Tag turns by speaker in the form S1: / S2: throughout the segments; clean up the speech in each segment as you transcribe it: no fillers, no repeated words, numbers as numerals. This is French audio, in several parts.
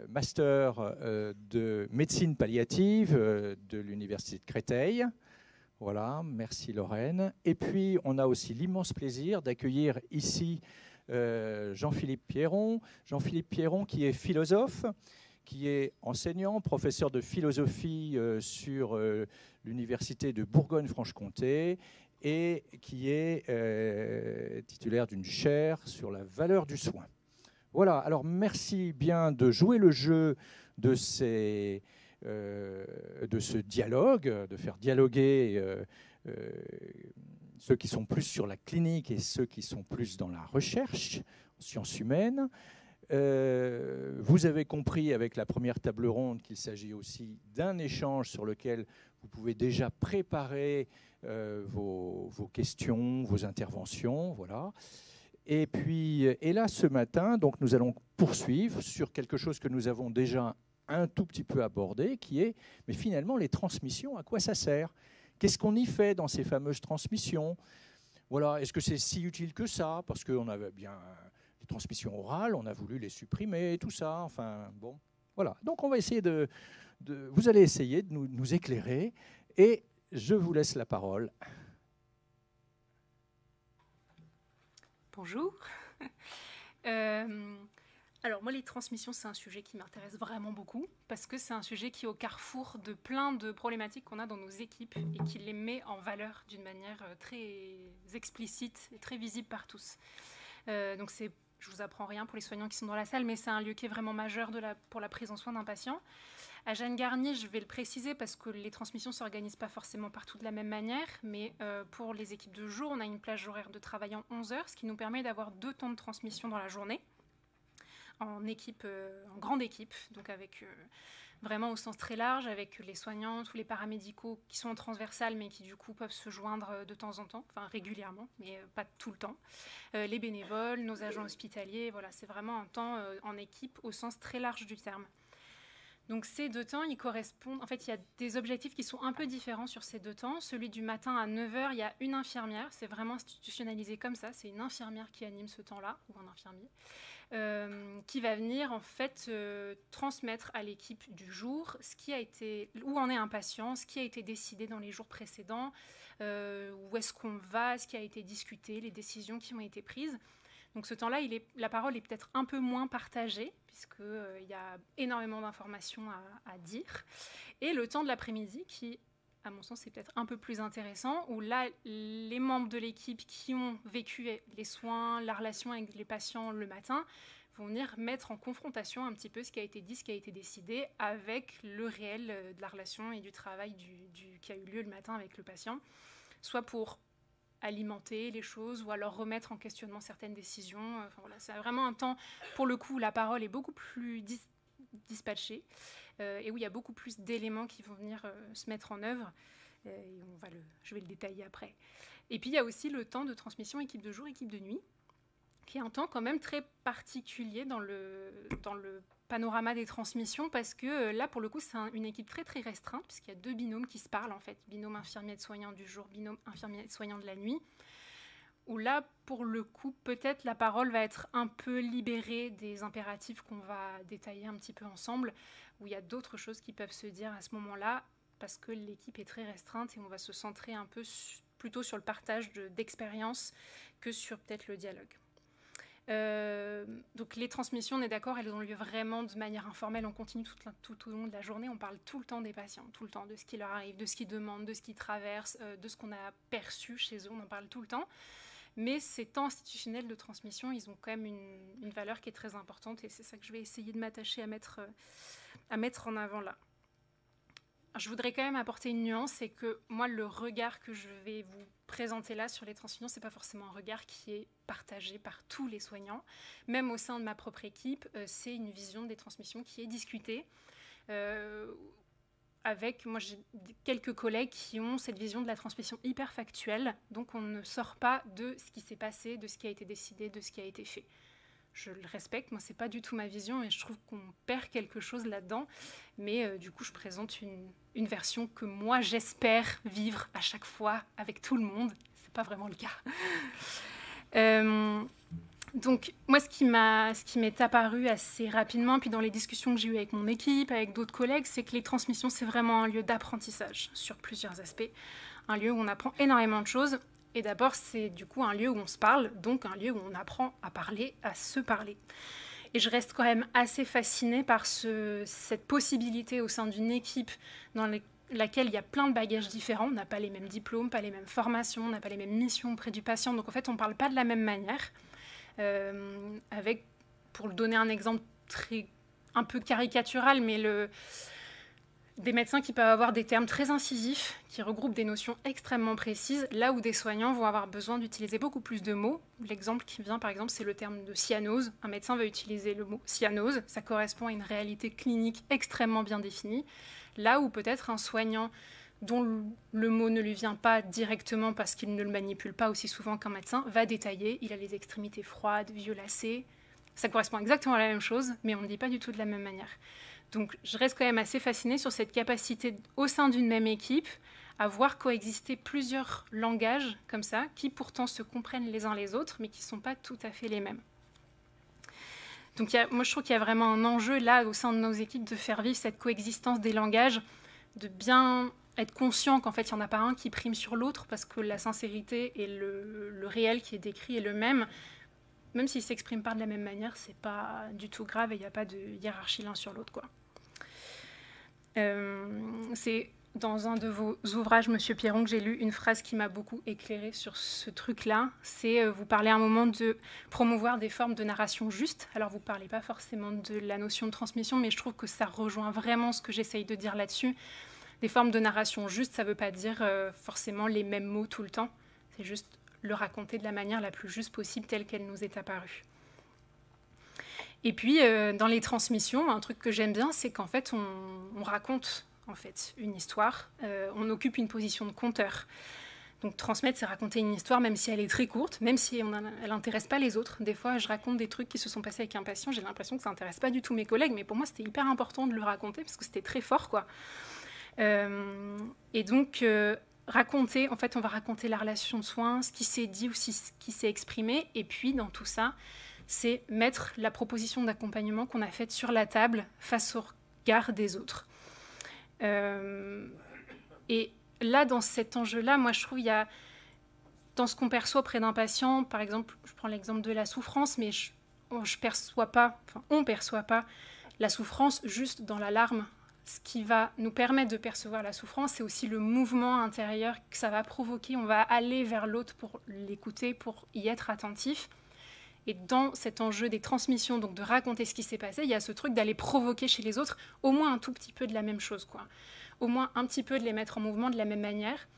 S1: master de médecine palliative de l'Université de Créteil. Voilà, merci Lorraine. Et puis, on a aussi l'immense plaisir d'accueillir ici Jean-Philippe Pierron. Jean-Philippe Pierron qui est philosophe, qui est enseignant, professeur de philosophie sur l'Université de Bourgogne-Franche-Comté et qui est titulaire d'une chaire sur la valeur du soin. Voilà, alors merci bien de jouer le jeu de ce dialogue, de faire dialoguer ceux qui sont plus sur la clinique et ceux qui sont plus dans la recherche en sciences humaines. Vous avez compris avec la première table ronde qu'il s'agit aussi d'un échange sur lequel vous pouvez déjà préparer vos questions, vos interventions, voilà. Et puis, et là, ce matin, donc, nous allons poursuivre sur quelque chose que nous avons déjà un tout petit peu abordé, qui est, mais finalement, les transmissions, à quoi ça sert? Qu'est-ce qu'on y fait dans ces fameuses transmissions? Voilà, est-ce que c'est si utile que ça? Parce qu'on avait bien les transmissions orales, on a voulu les supprimer, tout ça, enfin, bon, voilà. Donc, on va essayer vous allez essayer de nous éclairer, et je vous laisse la parole.
S2: Bonjour. Alors moi, les transmissions, c'est un sujet qui m'intéresse vraiment beaucoup parce que c'est un sujet qui est au carrefour de plein de problématiques qu'on a dans nos équipes et qui les met en valeur d'une manière très explicite et très visible par tous. Donc je vous apprends rien pour les soignants qui sont dans la salle, mais c'est un lieu qui est vraiment majeur pour la prise en soin d'un patient. À Jeanne-Garnier, je vais le préciser parce que les transmissions ne s'organisent pas forcément partout de la même manière, mais pour les équipes de jour, on a une plage horaire de travail en 11 heures, ce qui nous permet d'avoir 2 temps de transmission dans la journée, en grande équipe, donc avec vraiment au sens très large, avec les soignants, tous les paramédicaux qui sont en transversal, mais qui du coup peuvent se joindre de temps en temps, enfin régulièrement, mais pas tout le temps. Les bénévoles, nos agents hospitaliers, voilà, c'est vraiment un temps en équipe au sens très large du terme. Donc ces 2 temps, ils correspondent... En fait, il y a des objectifs qui sont un peu différents sur ces 2 temps. Celui du matin à 9 h, il y a une infirmière. C'est vraiment institutionnalisé comme ça. C'est une infirmière qui anime ce temps-là, ou un infirmier, qui va venir en fait transmettre à l'équipe du jour où en est un patient, ce qui a été décidé dans les jours précédents, où est-ce qu'on va, ce qui a été discuté, les décisions qui ont été prises. Donc ce temps-là, la parole est peut-être un peu moins partagée, puisqu'il y a énormément d'informations à dire. Et le temps de l'après-midi, qui, à mon sens, est peut-être un peu plus intéressant, où là, les membres de l'équipe qui ont vécu les soins, la relation avec les patients le matin, vont venir mettre en confrontation un petit peu ce qui a été dit, ce qui a été décidé, avec le réel de la relation et du travail qui a eu lieu le matin avec le patient, soit pour alimenter les choses ou alors remettre en questionnement certaines décisions. Enfin, voilà, c'est vraiment un temps, pour le coup, où la parole est beaucoup plus dispatchée et où il y a beaucoup plus d'éléments qui vont venir se mettre en œuvre. Et je vais le détailler après. Et puis, il y a aussi le temps de transmission équipe de jour, équipe de nuit, qui est un temps quand même très particulier dans le panorama des transmissions, parce que là, pour le coup, c'est une équipe très, très restreinte, puisqu'il y a 2 binômes qui se parlent, en fait. Binôme infirmier-soignant du jour, binôme infirmier-soignant de la nuit, où là, pour le coup, peut-être la parole va être un peu libérée des impératifs qu'on va détailler un petit peu ensemble, où il y a d'autres choses qui peuvent se dire à ce moment-là, parce que l'équipe est très restreinte et on va se centrer un peu plutôt sur le partage d'expériences que sur peut-être le dialogue. Donc les transmissions, on est d'accord, elles ont lieu vraiment de manière informelle, on continue tout au long de la journée, on parle tout le temps des patients, tout le temps de ce qui leur arrive, de ce qu'ils demandent, de ce qu'ils traversent, de ce qu'on a perçu chez eux, on en parle tout le temps. Mais ces temps institutionnels de transmission, ils ont quand même une valeur qui est très importante, et c'est ça que je vais essayer de m'attacher à mettre en avant là. Je voudrais quand même apporter une nuance, c'est que moi, le regard que je vais vous présenter là sur les transmissions, c'est pas forcément un regard qui est partagé par tous les soignants. Même au sein de ma propre équipe, c'est une vision des transmissions qui est discutée. Moi, j'ai quelques collègues qui ont cette vision de la transmission hyper factuelle, donc on ne sort pas de ce qui s'est passé, de ce qui a été décidé, de ce qui a été fait. Je le respecte, moi c'est pas du tout ma vision et je trouve qu'on perd quelque chose là-dedans, mais du coup je présente une version que moi j'espère vivre à chaque fois avec tout le monde. C'est pas vraiment le cas. Donc, moi, ce qui m'est apparu assez rapidement, puis dans les discussions que j'ai eues avec mon équipe, avec d'autres collègues, c'est que les transmissions, c'est vraiment un lieu d'apprentissage sur plusieurs aspects. Un lieu où on apprend énormément de choses. Et d'abord, c'est du coup un lieu où on se parle, donc un lieu où on apprend à parler, à se parler. Et je reste quand même assez fascinée par cette possibilité au sein d'une équipe dans laquelle il y a plein de bagages différents. On n'a pas les mêmes diplômes, pas les mêmes formations, on n'a pas les mêmes missions auprès du patient. Donc en fait, on ne parle pas de la même manière. Pour donner un exemple un peu caricatural, mais des médecins qui peuvent avoir des termes très incisifs, qui regroupent des notions extrêmement précises, là où des soignants vont avoir besoin d'utiliser beaucoup plus de mots. L'exemple qui vient, par exemple, c'est le terme de cyanose. Un médecin va utiliser le mot cyanose, ça correspond à une réalité clinique extrêmement bien définie, là où peut-être un soignant dont le mot ne lui vient pas directement parce qu'il ne le manipule pas aussi souvent qu'un médecin, va détailler, il a les extrémités froides, violacées. Ça correspond exactement à la même chose, mais on ne dit pas du tout de la même manière. Donc je reste quand même assez fascinée sur cette capacité au sein d'une même équipe à voir coexister plusieurs langages comme ça, qui pourtant se comprennent les uns les autres, mais qui ne sont pas tout à fait les mêmes. Donc moi je trouve qu'il y a vraiment un enjeu là au sein de nos équipes de faire vivre cette coexistence des langages, de bien être conscient qu'en fait il n'y en a pas un qui prime sur l'autre, parce que la sincérité et le réel qui est décrit est le même s'ils ne s'expriment pas de la même manière, c'est pas du tout grave et il n'y a pas de hiérarchie l'un sur l'autre, quoi. C'est dans un de vos ouvrages, Monsieur Pierron, que j'ai lu une phrase qui m'a beaucoup éclairée sur ce truc-là. C'est, vous parlez à un moment de promouvoir des formes de narration justes. Alors, vous ne parlez pas forcément de la notion de transmission, mais je trouve que ça rejoint vraiment ce que j'essaye de dire là-dessus. Des formes de narration justes, ça ne veut pas dire forcément les mêmes mots tout le temps. C'est juste le raconter de la manière la plus juste possible, telle qu'elle nous est apparue. Et puis, dans les transmissions, un truc que j'aime bien, c'est qu'en fait, on raconte en fait une histoire. On occupe une position de conteur. Donc, transmettre, c'est raconter une histoire, même si elle est très courte, même si elle n'intéresse pas les autres. Des fois, je raconte des trucs qui se sont passés avec un patient, j'ai l'impression que ça n'intéresse pas du tout mes collègues, mais pour moi, c'était hyper important de le raconter, parce que c'était très fort, quoi. Et donc... raconter, en fait, on va raconter la relation de soins, ce qui s'est dit ou ce qui s'est exprimé, et puis dans tout ça, c'est mettre la proposition d'accompagnement qu'on a faite sur la table face au regard des autres. Et là, dans cet enjeu-là, moi, je trouve il y a, dans ce qu'on perçoit auprès d'un patient, par exemple, je prends l'exemple de la souffrance, mais on perçoit pas la souffrance juste dans l'alarme. Ce qui va nous permettre de percevoir la souffrance, c'est aussi le mouvement intérieur que ça va provoquer. On va aller vers l'autre pour l'écouter, pour y être attentif. Et dans cet enjeu des transmissions, donc de raconter ce qui s'est passé, il y a ce truc d'aller provoquer chez les autres au moins un tout petit peu de la même chose, quoi. Au moins un petit peu de les mettre en mouvement de la même manière.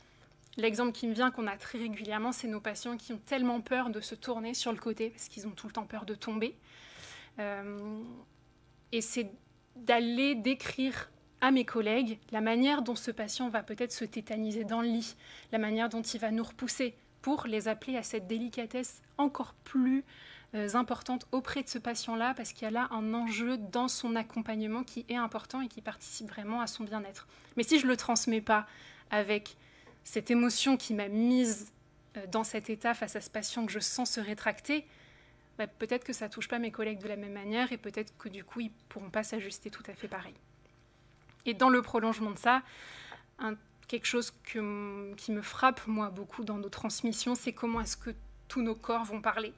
S2: L'exemple qui me vient, qu'on a très régulièrement, c'est nos patients qui ont tellement peur de se tourner sur le côté, parce qu'ils ont tout le temps peur de tomber. Et c'est d'aller décrire à mes collègues la manière dont ce patient va peut-être se tétaniser dans le lit, la manière dont il va nous repousser, pour les appeler à cette délicatesse encore plus importante auprès de ce patient-là, parce qu'il y a là un enjeu dans son accompagnement qui est important et qui participe vraiment à son bien-être. Mais si je ne le transmets pas avec cette émotion qui m'a mise dans cet état face à ce patient que je sens se rétracter, bah, peut-être que ça ne touche pas mes collègues de la même manière et peut-être que du coup, ils ne pourront pas s'ajuster tout à fait pareil. Et dans le prolongement de ça, quelque chose qui me frappe, moi, beaucoup dans nos transmissions, c'est comment est-ce que tous nos corps vont parler.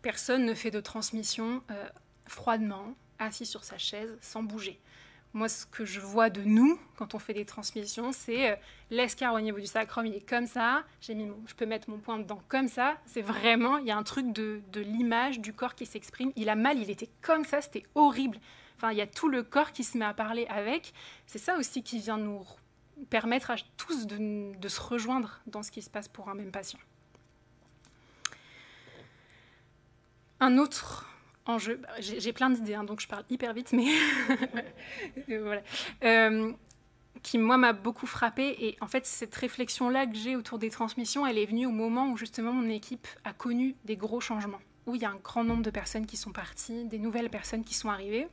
S2: Personne ne fait de transmission froidement, assis sur sa chaise, sans bouger. Moi, ce que je vois de nous, quand on fait des transmissions, c'est l'escarre au niveau du sacrum, il est comme ça, je peux mettre mon poing dedans comme ça. C'est vraiment, il y a un truc de l'image du corps qui s'exprime. Il a mal, il était comme ça, c'était horrible. Enfin, il y a tout le corps qui se met à parler avec. C'est ça aussi qui vient nous permettre à tous de se rejoindre dans ce qui se passe pour un même patient. Un autre enjeu, j'ai plein d'idées, hein, donc je parle hyper vite, mais voilà, qui, moi, m'a beaucoup frappée. Et en fait, cette réflexion-là que j'ai autour des transmissions, elle est venue au moment où, justement, mon équipe a connu des gros changements, où il y a un grand nombre de personnes qui sont parties, des nouvelles personnes qui sont arrivées.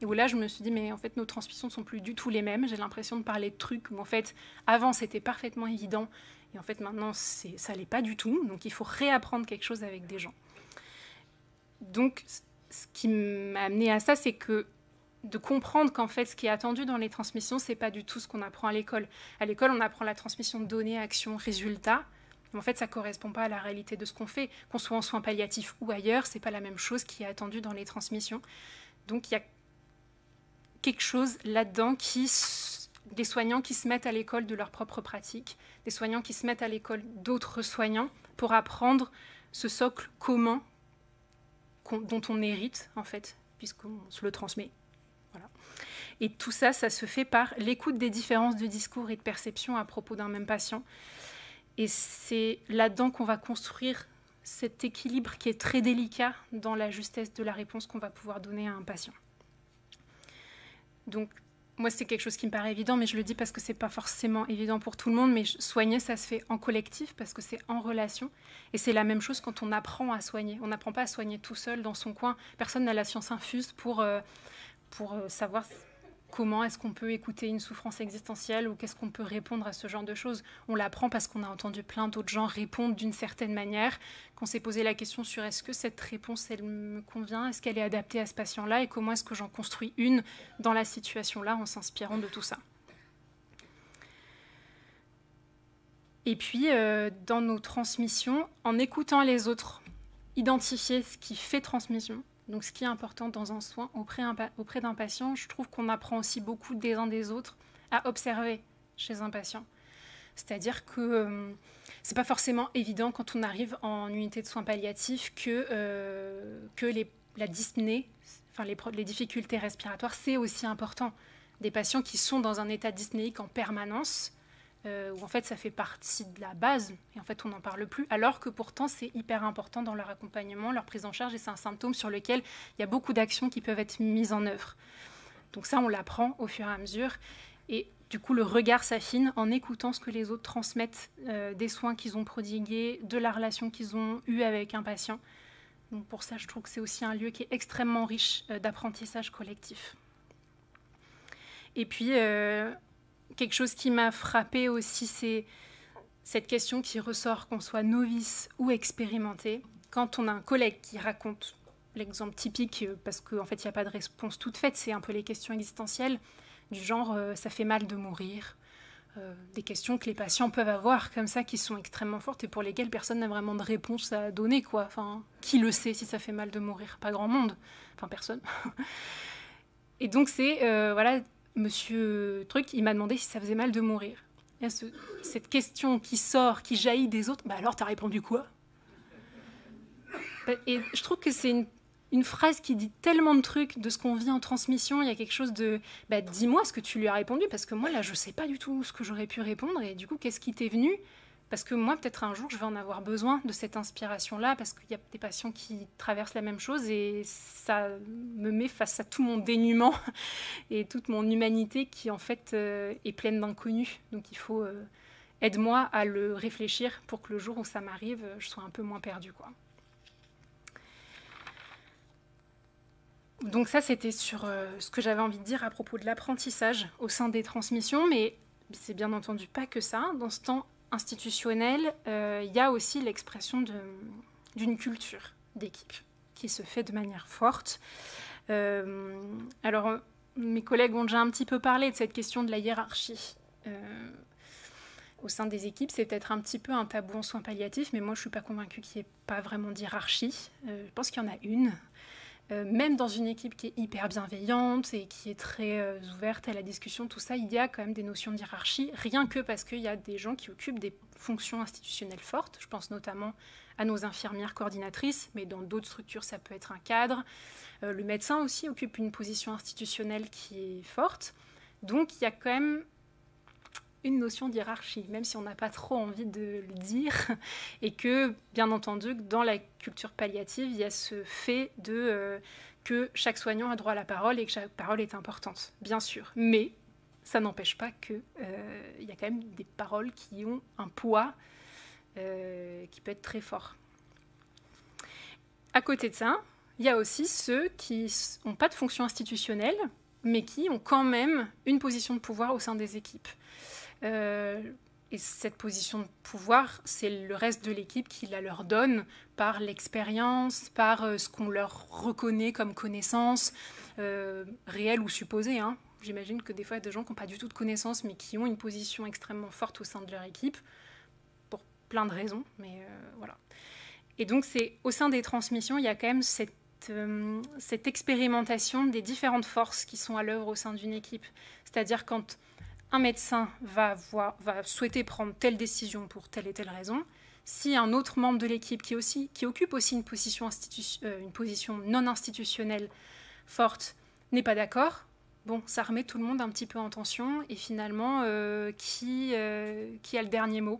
S2: Et où là, je me suis dit, mais en fait, nos transmissions ne sont plus du tout les mêmes. J'ai l'impression de parler de trucs où, en fait, avant, c'était parfaitement évident. Et en fait, maintenant, ça ne l'est pas du tout. Donc, il faut réapprendre quelque chose avec des gens. Donc, ce qui m'a amené à ça, c'est que de comprendre qu'en fait, ce qui est attendu dans les transmissions, c'est pas du tout ce qu'on apprend à l'école. À l'école, on apprend la transmission de données, actions, résultats. Mais en fait, ça correspond pas à la réalité de ce qu'on fait. Qu'on soit en soins palliatifs ou ailleurs, c'est pas la même chose qui est attendue dans les transmissions. Donc, il y a quelque chose là-dedans des soignants qui se mettent à l'école de leur propre pratique, des soignants qui se mettent à l'école d'autres soignants pour apprendre ce socle commun dont on hérite, en fait, puisqu'on se le transmet. Voilà. Et tout ça, ça se fait par l'écoute des différences de discours et de perception à propos d'un même patient. Et c'est là-dedans qu'on va construire cet équilibre qui est très délicat dans la justesse de la réponse qu'on va pouvoir donner à un patient. Donc, moi, c'est quelque chose qui me paraît évident, mais je le dis parce que c'est pas forcément évident pour tout le monde. Mais soigner, ça se fait en collectif parce que c'est en relation. Et c'est la même chose quand on apprend à soigner. On n'apprend pas à soigner tout seul dans son coin. Personne n'a la science infuse pour savoir comment est-ce qu'on peut écouter une souffrance existentielle ou qu'est-ce qu'on peut répondre à ce genre de choses. On l'apprend parce qu'on a entendu plein d'autres gens répondre d'une certaine manière, qu'on s'est posé la question sur est-ce que cette réponse, elle me convient, est-ce qu'elle est adaptée à ce patient-là et comment est-ce que j'en construis une dans la situation-là en s'inspirant de tout ça. Et puis, dans nos transmissions, en écoutant les autres, identifier ce qui fait transmission. Donc, ce qui est important dans un soin auprès d'un patient, je trouve qu'on apprend aussi beaucoup des uns des autres à observer chez un patient. C'est-à-dire que c'est pas forcément évident quand on arrive en unité de soins palliatifs que la dyspnée, enfin les difficultés respiratoires, c'est aussi important. Des patients qui sont dans un état dyspnéique en permanence, où en fait ça fait partie de la base et en fait on n'en parle plus, alors que pourtant c'est hyper important dans leur accompagnement, leur prise en charge et c'est un symptôme sur lequel il y a beaucoup d'actions qui peuvent être mises en œuvre. Donc ça on l'apprend au fur et à mesure et du coup le regard s'affine en écoutant ce que les autres transmettent des soins qu'ils ont prodigués, de la relation qu'ils ont eue avec un patient. Donc pour ça je trouve que c'est aussi un lieu qui est extrêmement riche d'apprentissage collectif. Et puis quelque chose qui m'a frappée aussi, c'est cette question qui ressort, qu'on soit novice ou expérimenté. Quand on a un collègue qui raconte l'exemple typique, parce qu'en fait, il n'y a pas de réponse toute faite, c'est un peu les questions existentielles, du genre « ça fait mal de mourir », des questions que les patients peuvent avoir comme ça, qui sont extrêmement fortes et pour lesquelles personne n'a vraiment de réponse à donner, quoi. Enfin, qui le sait si ça fait mal de mourir? Pas grand monde. Enfin, personne. Et donc, c'est, voilà... Monsieur Truc, il m'a demandé si ça faisait mal de mourir. Et cette question qui sort, qui jaillit des autres, bah alors t'as répondu quoi? Et je trouve que c'est une phrase qui dit tellement de trucs de ce qu'on vit en transmission. Il y a quelque chose de dis-moi ce que tu lui as répondu, parce que moi là je sais pas du tout ce que j'aurais pu répondre, et du coup qu'est-ce qui t'est venu? Parce que moi, peut-être un jour, je vais en avoir besoin de cette inspiration-là, parce qu'il y a des patients qui traversent la même chose et ça me met face à tout mon dénuement et toute mon humanité qui, en fait, est pleine d'inconnus. Donc, il faut aide-moi à le réfléchir pour que le jour où ça m'arrive, je sois un peu moins perdue, quoi. Donc ça, c'était sur ce que j'avais envie de dire à propos de l'apprentissage au sein des transmissions, mais c'est bien entendu pas que ça. Dans ce temps institutionnel, il y a aussi l'expression d'une culture d'équipe qui se fait de manière forte. Alors, mes collègues ont déjà un petit peu parlé de cette question de la hiérarchie. Au sein des équipes, c'est peut-être un petit peu un tabou en soins palliatifs, mais moi, je ne suis pas convaincue qu'il n'y ait pas vraiment de hiérarchie. Je pense qu'il y en a une. Même dans une équipe qui est hyper bienveillante et qui est très ouverte à la discussion, tout ça, il y a quand même des notions de hiérarchie, rien que parce qu'il y a des gens qui occupent des fonctions institutionnelles fortes. Je pense notamment à nos infirmières coordinatrices, mais dans d'autres structures, ça peut être un cadre. Le médecin aussi occupe une position institutionnelle qui est forte. Donc, il y a quand même une notion d'hiérarchie, même si on n'a pas trop envie de le dire, et que, bien entendu, dans la culture palliative, il y a ce fait que chaque soignant a droit à la parole et que chaque parole est importante, bien sûr. Mais ça n'empêche pas qu'il y a quand même des paroles qui ont un poids qui peut être très fort. À côté de ça, il y a aussi ceux qui n'ont pas de fonction institutionnelle, mais qui ont quand même une position de pouvoir au sein des équipes. Et cette position de pouvoir, c'est le reste de l'équipe qui la leur donne par l'expérience, par ce qu'on leur reconnaît comme connaissance, réelle ou supposée. Hein. J'imagine que des fois, il y a des gens qui n'ont pas du tout de connaissances, mais qui ont une position extrêmement forte au sein de leur équipe, pour plein de raisons. Mais voilà. Et donc, au sein des transmissions, il y a quand même cette expérimentation des différentes forces qui sont à l'œuvre au sein d'une équipe. C'est-à-dire quand un médecin va souhaiter prendre telle décision pour telle et telle raison, si un autre membre de l'équipe qui occupe aussi une position non institutionnelle forte n'est pas d'accord, bon, ça remet tout le monde un petit peu en tension. Et finalement, qui a le dernier mot?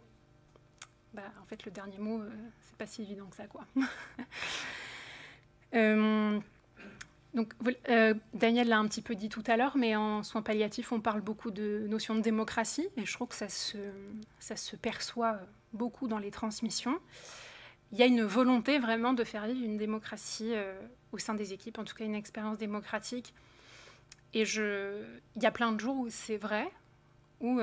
S2: En fait, le dernier mot, c'est pas si évident que ça, quoi. Donc, Daniel l'a un petit peu dit tout à l'heure, mais en soins palliatifs, on parle beaucoup de notion de démocratie, et je trouve que ça se perçoit beaucoup dans les transmissions. Il y a une volonté vraiment de faire vivre une démocratie au sein des équipes, en tout cas une expérience démocratique. Et il y a plein de jours où c'est vrai, où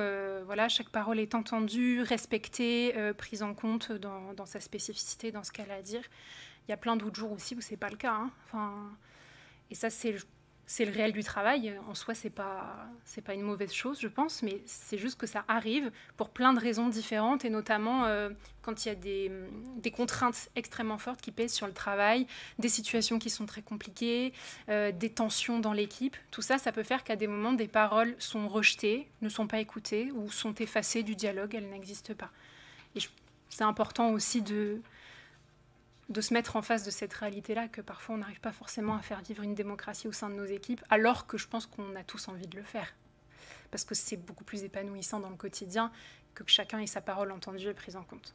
S2: voilà, chaque parole est entendue, respectée, prise en compte dans sa spécificité, dans ce qu'elle a à dire. Il y a plein d'autres jours aussi où c'est pas le cas. Hein. Enfin, et ça, c'est le réel du travail. En soi, c'est pas une mauvaise chose, je pense, mais c'est juste que ça arrive pour plein de raisons différentes, et notamment quand il y a des contraintes extrêmement fortes qui pèsent sur le travail, des situations qui sont très compliquées, des tensions dans l'équipe. Tout ça, ça peut faire qu'à des moments, des paroles sont rejetées, ne sont pas écoutées ou sont effacées du dialogue, elles n'existent pas. Et c'est important aussi de se mettre en face de cette réalité-là, que parfois on n'arrive pas forcément à faire vivre une démocratie au sein de nos équipes, alors que je pense qu'on a tous envie de le faire. Parce que c'est beaucoup plus épanouissant dans le quotidien que chacun ait sa parole entendue et prise en compte.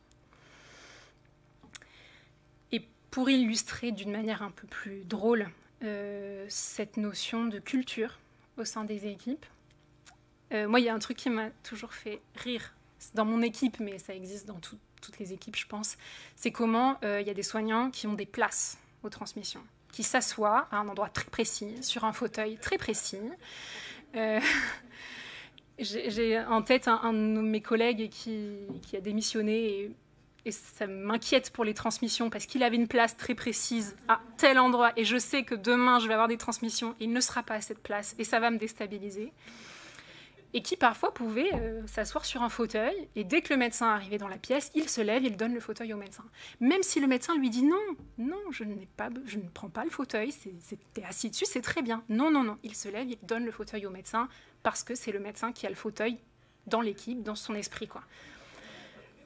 S2: Et pour illustrer d'une manière un peu plus drôle cette notion de culture au sein des équipes, moi, il y a un truc qui m'a toujours fait rire dans mon équipe, mais ça existe dans toutes les équipes, je pense, c'est comment il y a des soignants qui ont des places aux transmissions, qui s'assoient à un endroit très précis, sur un fauteuil très précis. J'ai en tête un de mes collègues qui a démissionné, et ça m'inquiète pour les transmissions, parce qu'il avait une place très précise à tel endroit, et je sais que demain, je vais avoir des transmissions, et il ne sera pas à cette place, et ça va me déstabiliser. Et qui parfois pouvait s'asseoir sur un fauteuil, et dès que le médecin arrivait dans la pièce, il se lève, il donne le fauteuil au médecin. Même si le médecin lui dit non, je ne prends pas le fauteuil, t'es assis dessus, c'est très bien. Non, il se lève, il donne le fauteuil au médecin, parce que c'est le médecin qui a le fauteuil dans l'équipe, dans son esprit, quoi.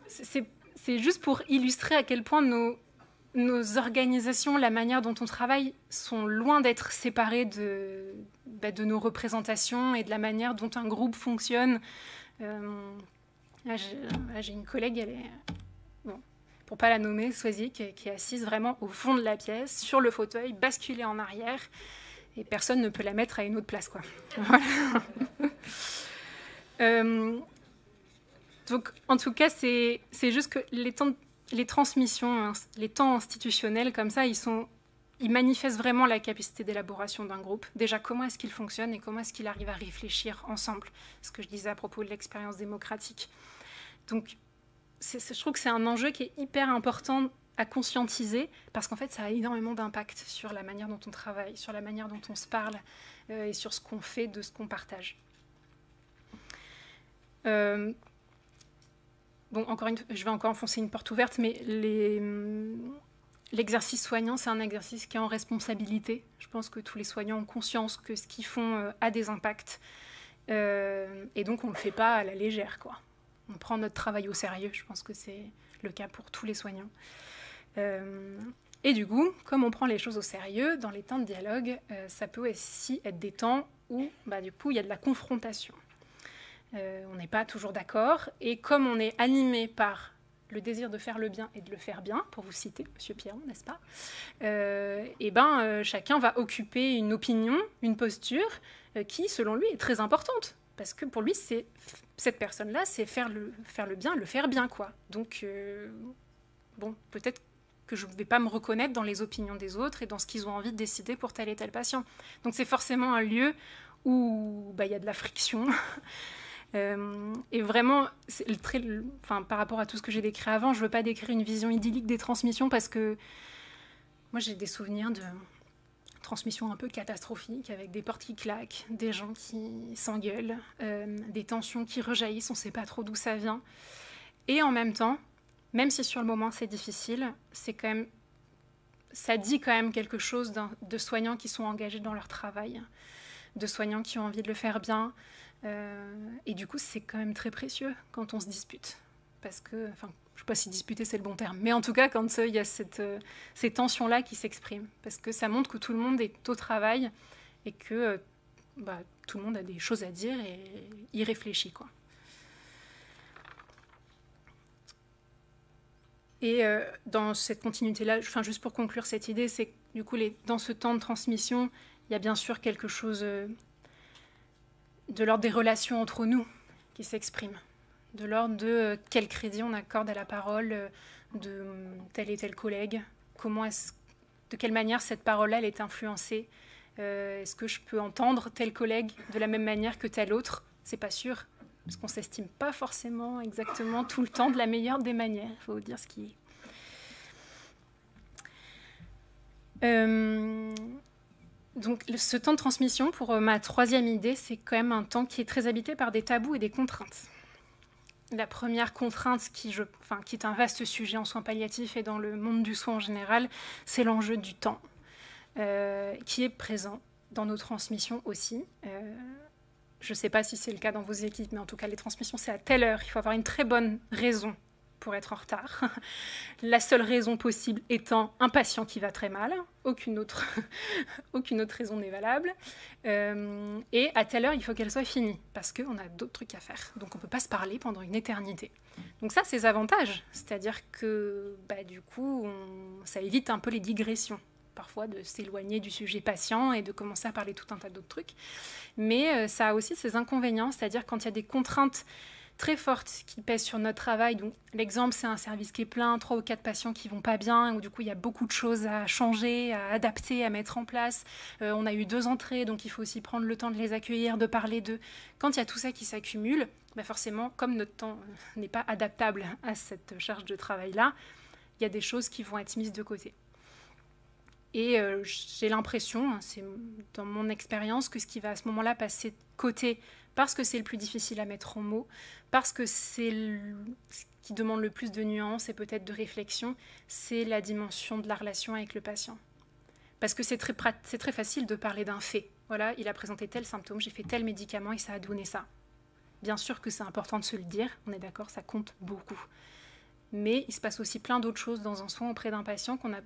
S2: C'est juste pour illustrer à quel point nos organisations, la manière dont on travaille, sont loin d'être séparées de nos représentations et de la manière dont un groupe fonctionne. J'ai une collègue, elle est, pour pas la nommer, Swazik, qui est assise vraiment au fond de la pièce, sur le fauteuil, basculée en arrière, et personne ne peut la mettre à une autre place, quoi. Voilà. Donc, en tout cas, c'est juste que les transmissions, les temps institutionnels comme ça, ils manifestent vraiment la capacité d'élaboration d'un groupe. Déjà, comment est-ce qu'il fonctionne et comment est-ce qu'il arrive à réfléchir ensemble, ce que je disais à propos de l'expérience démocratique. Donc, je trouve que c'est un enjeu qui est hyper important à conscientiser, parce qu'en fait, ça a énormément d'impact sur la manière dont on travaille, sur la manière dont on se parle et sur ce qu'on fait, de ce qu'on partage. Bon, je vais encore enfoncer une porte ouverte, mais l'exercice soignant, c'est un exercice qui est en responsabilité. Je pense que tous les soignants ont conscience que ce qu'ils font a des impacts. Et donc, on ne le fait pas à la légère, quoi. On prend notre travail au sérieux. Je pense que c'est le cas pour tous les soignants. Et du coup, comme on prend les choses au sérieux, dans les temps de dialogue, ça peut aussi être des temps où, du coup, il y a de la confrontation. On n'est pas toujours d'accord, et comme on est animé par le désir de faire le bien et de le faire bien, pour vous citer Monsieur Pierron, n'est-ce pas, chacun va occuper une opinion, une posture qui, selon lui, est très importante, parce que pour lui, cette personne-là, c'est faire le bien, le faire bien, quoi. Donc, peut-être que je ne vais pas me reconnaître dans les opinions des autres et dans ce qu'ils ont envie de décider pour tel et tel patient. Donc, c'est forcément un lieu où y a de la friction, Et vraiment, par rapport à tout ce que j'ai décrit avant, je ne veux pas décrire une vision idyllique des transmissions parce que moi, j'ai des souvenirs de transmissions un peu catastrophiques avec des portes qui claquent, des gens qui s'engueulent, des tensions qui rejaillissent, on ne sait pas trop d'où ça vient. Et en même temps, même si sur le moment c'est difficile, ça dit quand même quelque chose de soignants qui sont engagés dans leur travail, de soignants qui ont envie de le faire bien. Et du coup, c'est quand même très précieux quand on se dispute. Parce que, je ne sais pas si disputer c'est le bon terme, mais en tout cas, quand il y a ces tensions-là qui s'expriment. Parce que ça montre que tout le monde est au travail et que tout le monde a des choses à dire et y réfléchit, quoi. Et dans cette continuité-là, juste pour conclure cette idée, c'est que du coup, dans ce temps de transmission, il y a bien sûr quelque chose de l'ordre des relations entre nous qui s'exprime, de l'ordre de quel crédit on accorde à la parole de tel et tel collègue, de quelle manière cette parole-là elle est influencée, est-ce que je peux entendre tel collègue de la même manière que tel autre, c'est pas sûr. Parce qu'on ne s'estime pas forcément exactement tout le temps de la meilleure des manières. Il faut dire ce qui est. Donc, ce temps de transmission, pour ma troisième idée, c'est quand même un temps qui est très habité par des tabous et des contraintes. La première contrainte, qui est un vaste sujet en soins palliatifs et dans le monde du soin en général, c'est l'enjeu du temps, qui est présent dans nos transmissions aussi. Je ne sais pas si c'est le cas dans vos équipes, mais en tout cas, les transmissions, c'est à telle heure. Il faut avoir une très bonne raison pour être en retard. La seule raison possible étant un patient qui va très mal. Aucune autre raison n'est valable. Et à telle heure, il faut qu'elle soit finie, parce qu'on a d'autres trucs à faire. Donc, on ne peut pas se parler pendant une éternité. Donc ça, c'est les avantages. C'est-à-dire que, du coup, ça évite un peu les digressions. Parfois de s'éloigner du sujet patient et de commencer à parler tout un tas d'autres trucs. Mais ça a aussi ses inconvénients, c'est-à-dire quand il y a des contraintes très fortes qui pèsent sur notre travail. Donc, l'exemple, c'est un service qui est plein, 3 ou 4 patients qui ne vont pas bien, où du coup, il y a beaucoup de choses à changer, à adapter, à mettre en place. On a eu 2 entrées, donc il faut aussi prendre le temps de les accueillir, de parler d'eux. Quand il y a tout ça qui s'accumule, forcément, comme notre temps n'est pas adaptable à cette charge de travail-là, il y a des choses qui vont être mises de côté. Et j'ai l'impression, c'est dans mon expérience, que ce qui va à ce moment-là passer de côté, parce que c'est le plus difficile à mettre en mots, parce que c'est ce qui demande le plus de nuances et peut-être de réflexion, c'est la dimension de la relation avec le patient. Parce que c'est très facile de parler d'un fait. Voilà, il a présenté tel symptôme, j'ai fait tel médicament et ça a donné ça. Bien sûr que c'est important de se le dire, on est d'accord, ça compte beaucoup. Mais il se passe aussi plein d'autres choses dans un soin auprès d'un patient qu'on a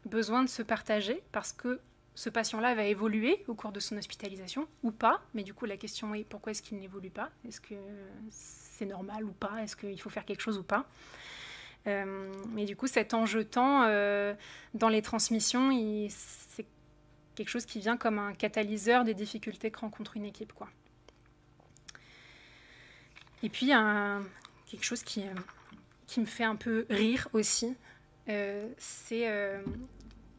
S2: besoin de se partager parce que ce patient-là va évoluer au cours de son hospitalisation ou pas, mais du coup la question est pourquoi est-ce qu'il n'évolue pas? Est-ce que c'est normal ou pas? Est-ce qu'il faut faire quelque chose ou pas? Mais du coup cet enjeu-temps dans les transmissions, c'est quelque chose qui vient comme un catalyseur des difficultés que rencontre une équipe, quoi. Et puis quelque chose qui me fait un peu rire aussi, c'est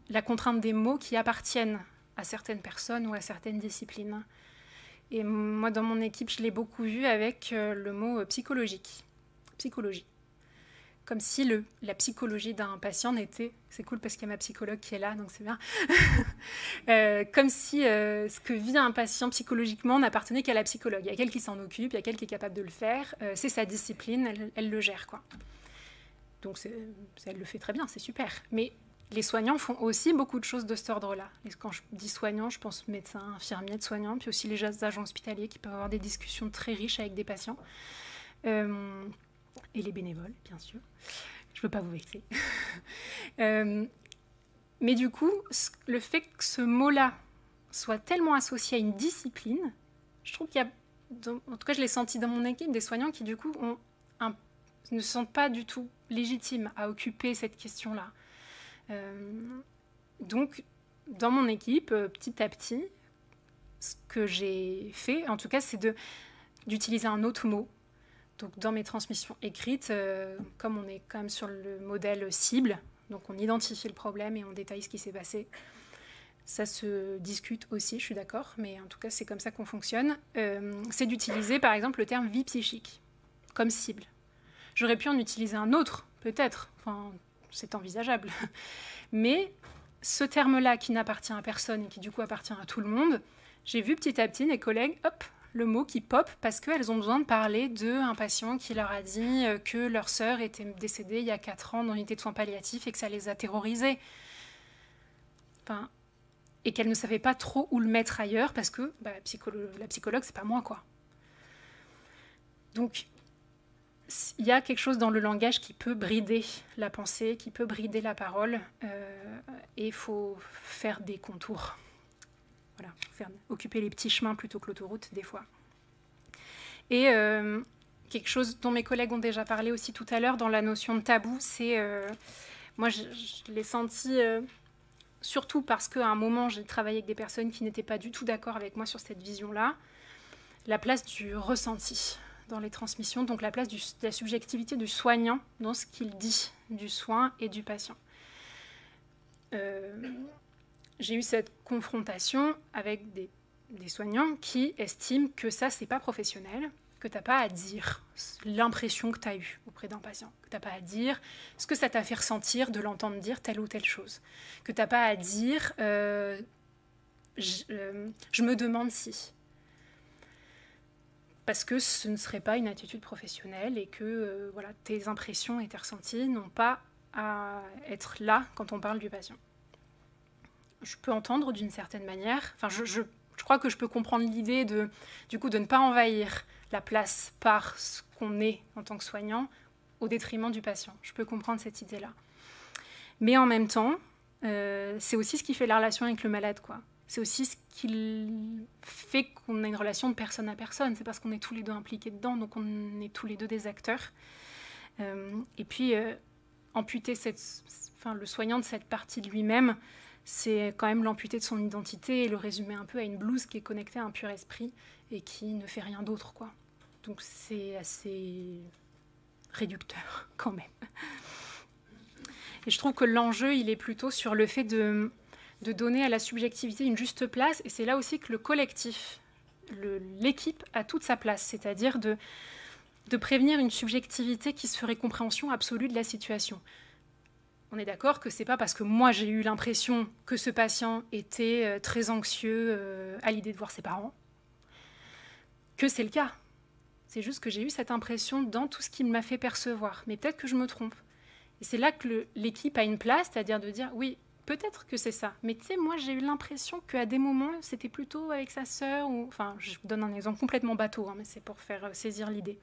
S2: la contrainte des mots qui appartiennent à certaines personnes ou à certaines disciplines. Et moi, dans mon équipe, je l'ai beaucoup vu avec le mot psychologie. Comme si la psychologie d'un patient n'était... C'est cool parce qu'il y a ma psychologue qui est là, donc c'est bien. Comme si ce que vit un patient psychologiquement n'appartenait qu'à la psychologue. Il y a quelqu'un qui s'en occupe, il y a quelqu'un qui est capable de le faire. C'est sa discipline, elle le gère, quoi. Donc elle le fait très bien, c'est super. Mais les soignants font aussi beaucoup de choses de cet ordre-là. Et quand je dis soignants, je pense médecins, infirmiers, de soignants, puis aussi les agents hospitaliers qui peuvent avoir des discussions très riches avec des patients. Et les bénévoles, bien sûr. Je ne veux pas vous vexer. Mais du coup, le fait que ce mot-là soit tellement associé à une discipline, je trouve qu'il y a, en tout cas je l'ai senti dans mon équipe, des soignants qui du coup ne se sentent pas du tout légitimes à occuper cette question-là. Donc, dans mon équipe, petit à petit, ce que j'ai fait, en tout cas, c'est d'utiliser un autre mot. Donc, dans mes transmissions écrites, comme on est quand même sur le modèle cible, donc on identifie le problème et on détaille ce qui s'est passé, ça se discute aussi, je suis d'accord, mais en tout cas, c'est comme ça qu'on fonctionne. C'est d'utiliser, par exemple, le terme vie psychique comme cible. J'aurais pu en utiliser un autre, peut-être. Enfin, c'est envisageable. Mais ce terme-là, qui n'appartient à personne et qui, du coup, appartient à tout le monde, j'ai vu petit à petit mes collègues, hop, le mot qui pop, parce qu'elles ont besoin de parler d'un patient qui leur a dit que leur sœur était décédée il y a 4 ans dans l'unité de soins palliatifs et que ça les a terrorisées. Enfin, et qu'elles ne savaient pas trop où le mettre ailleurs parce que la psychologue, c'est pas moi, quoi. Donc, il y a quelque chose dans le langage qui peut brider la pensée, qui peut brider la parole, et il faut faire des contours. Voilà, occuper les petits chemins plutôt que l'autoroute, des fois. Et quelque chose dont mes collègues ont déjà parlé aussi tout à l'heure dans la notion de tabou, c'est... moi, je l'ai senti... surtout parce qu'à un moment, j'ai travaillé avec des personnes qui n'étaient pas du tout d'accord avec moi sur cette vision-là, la place du ressenti dans les transmissions, donc la place de la subjectivité du soignant dans ce qu'il dit du soin et du patient. J'ai eu cette confrontation avec des soignants qui estiment que ça, c'est pas professionnel, que tu n'as pas à dire l'impression que tu as eue auprès d'un patient, que tu n'as pas à dire ce que ça t'a fait ressentir de l'entendre dire telle ou telle chose, que tu n'as pas à dire je me demande si. Parce que ce ne serait pas une attitude professionnelle et que voilà, tes impressions et tes ressentis n'ont pas à être là quand on parle du patient. Je peux entendre d'une certaine manière, enfin je crois que je peux comprendre l'idée du coup de ne pas envahir la place par ce qu'on est en tant que soignant au détriment du patient. Je peux comprendre cette idée-là. Mais en même temps, c'est aussi ce qui fait la relation avec le malade, quoi. C'est aussi ce qui fait qu'on a une relation de personne à personne. C'est parce qu'on est tous les deux impliqués dedans, donc on est tous les deux des acteurs. Et puis, amputer le soignant de cette partie de lui-même, c'est quand même l'amputer de son identité et le résumer un peu à une blouse qui est connectée à un pur esprit et qui ne fait rien d'autre, quoi. Donc c'est assez réducteur quand même. Et je trouve que l'enjeu, il est plutôt sur le fait de donner à la subjectivité une juste place. Et c'est là aussi que le collectif, l'équipe a toute sa place. C'est-à-dire de prévenir une subjectivité qui se ferait compréhension absolue de la situation. On est d'accord que c'est pas parce que moi j'ai eu l'impression que ce patient était très anxieux à l'idée de voir ses parents que c'est le cas. C'est juste que j'ai eu cette impression dans tout ce qu'il m'a fait percevoir. Mais peut-être que je me trompe. Et c'est là que l'équipe a une place, c'est-à-dire de dire oui, peut-être que c'est ça. Mais tu sais, moi j'ai eu l'impression qu'à des moments c'était plutôt avec sa sœur. Enfin, je vous donne un exemple complètement bateau, hein, mais c'est pour faire saisir l'idée.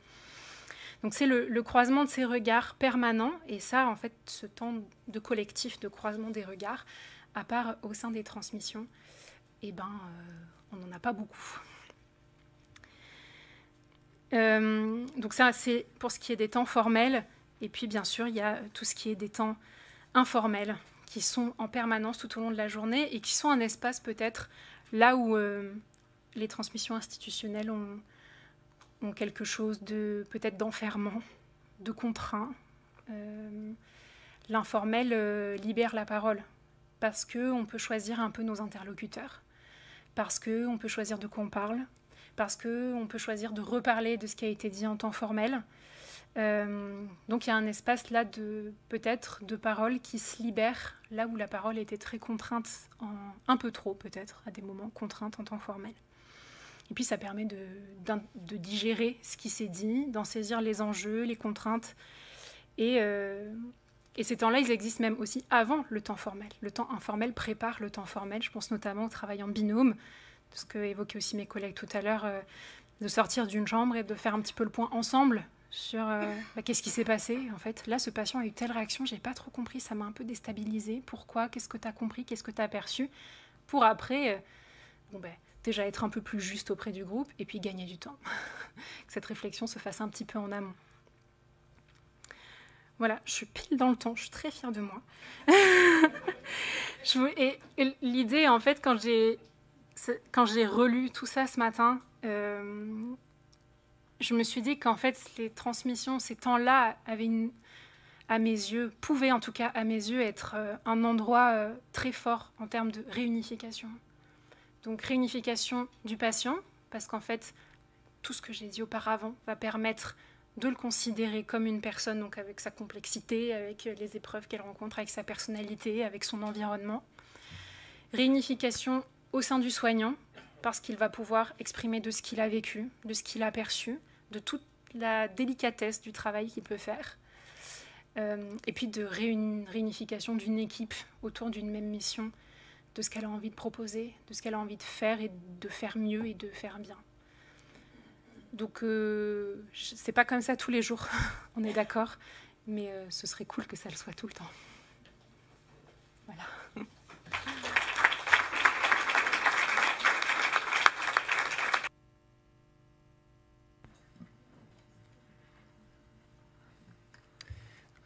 S2: Donc c'est le croisement de ces regards permanents, et ça, en fait, ce temps de collectif, de croisement des regards, à part au sein des transmissions, eh ben, on n'en a pas beaucoup. Donc ça, c'est pour ce qui est des temps formels, et puis bien sûr, il y a tout ce qui est des temps informels, qui sont en permanence tout au long de la journée, et qui sont un espace peut-être là où les transmissions institutionnelles ont quelque chose de peut-être d'enfermant, de contraint. L'informel libère la parole parce qu'on peut choisir un peu nos interlocuteurs, parce qu'on peut choisir de quoi on parle, parce qu'on peut choisir de reparler de ce qui a été dit en temps formel. Donc il y a un espace là peut-être de parole qui se libère là où la parole était très contrainte, un peu trop peut-être, à des moments contrainte en temps formel. Et puis ça permet de digérer ce qui s'est dit, d'en saisir les enjeux, les contraintes. Et ces temps-là, ils existent même aussi avant le temps formel. Le temps informel prépare le temps formel. Je pense notamment au travail en binôme, ce que évoquaient aussi mes collègues tout à l'heure, de sortir d'une chambre et de faire un petit peu le point ensemble sur qu'est-ce qui s'est passé. En fait, là, ce patient a eu telle réaction, j'ai pas trop compris, ça m'a un peu déstabilisé. Pourquoi ? Qu'est-ce que tu as compris ? Qu'est-ce que tu as perçu ? Pour après... déjà être un peu plus juste auprès du groupe et puis gagner du temps. Que cette réflexion se fasse un petit peu en amont. Voilà, je suis pile dans le temps, je suis très fière de moi. Et l'idée, en fait, quand j'ai relu tout ça ce matin, je me suis dit qu'en fait, les transmissions, ces temps-là, avaient à mes yeux, pouvait en tout cas à mes yeux être un endroit très fort en termes de réunification. Donc réunification du patient, parce qu'en fait, tout ce que j'ai dit auparavant va permettre de le considérer comme une personne, donc avec sa complexité, avec les épreuves qu'elle rencontre, avec sa personnalité, avec son environnement. Réunification au sein du soignant, parce qu'il va pouvoir exprimer de ce qu'il a vécu, de ce qu'il a perçu, de toute la délicatesse du travail qu'il peut faire. Et puis de réunification d'une équipe autour d'une même mission, de ce qu'elle a envie de proposer, de ce qu'elle a envie de faire et de faire mieux et de faire bien. Donc, c'est pas comme ça tous les jours, on est d'accord, mais ce serait cool que ça le soit tout le temps. Voilà.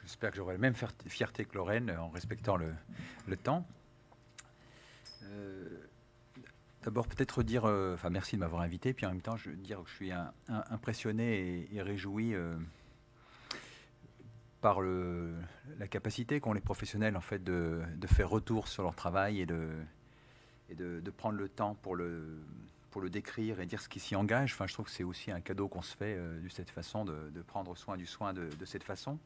S3: J'espère que j'aurai la même fierté que Lorraine en respectant le temps. D'abord, peut-être dire, enfin, merci de m'avoir invité, puis en même temps, je veux dire que je suis impressionné et réjoui par la capacité qu'ont les professionnels en fait de faire retour sur leur travail et de prendre le temps pour le décrire et dire ce qui s'y engage. Enfin, je trouve que c'est aussi un cadeau qu'on se fait de cette façon, de prendre soin du soin de cette façon.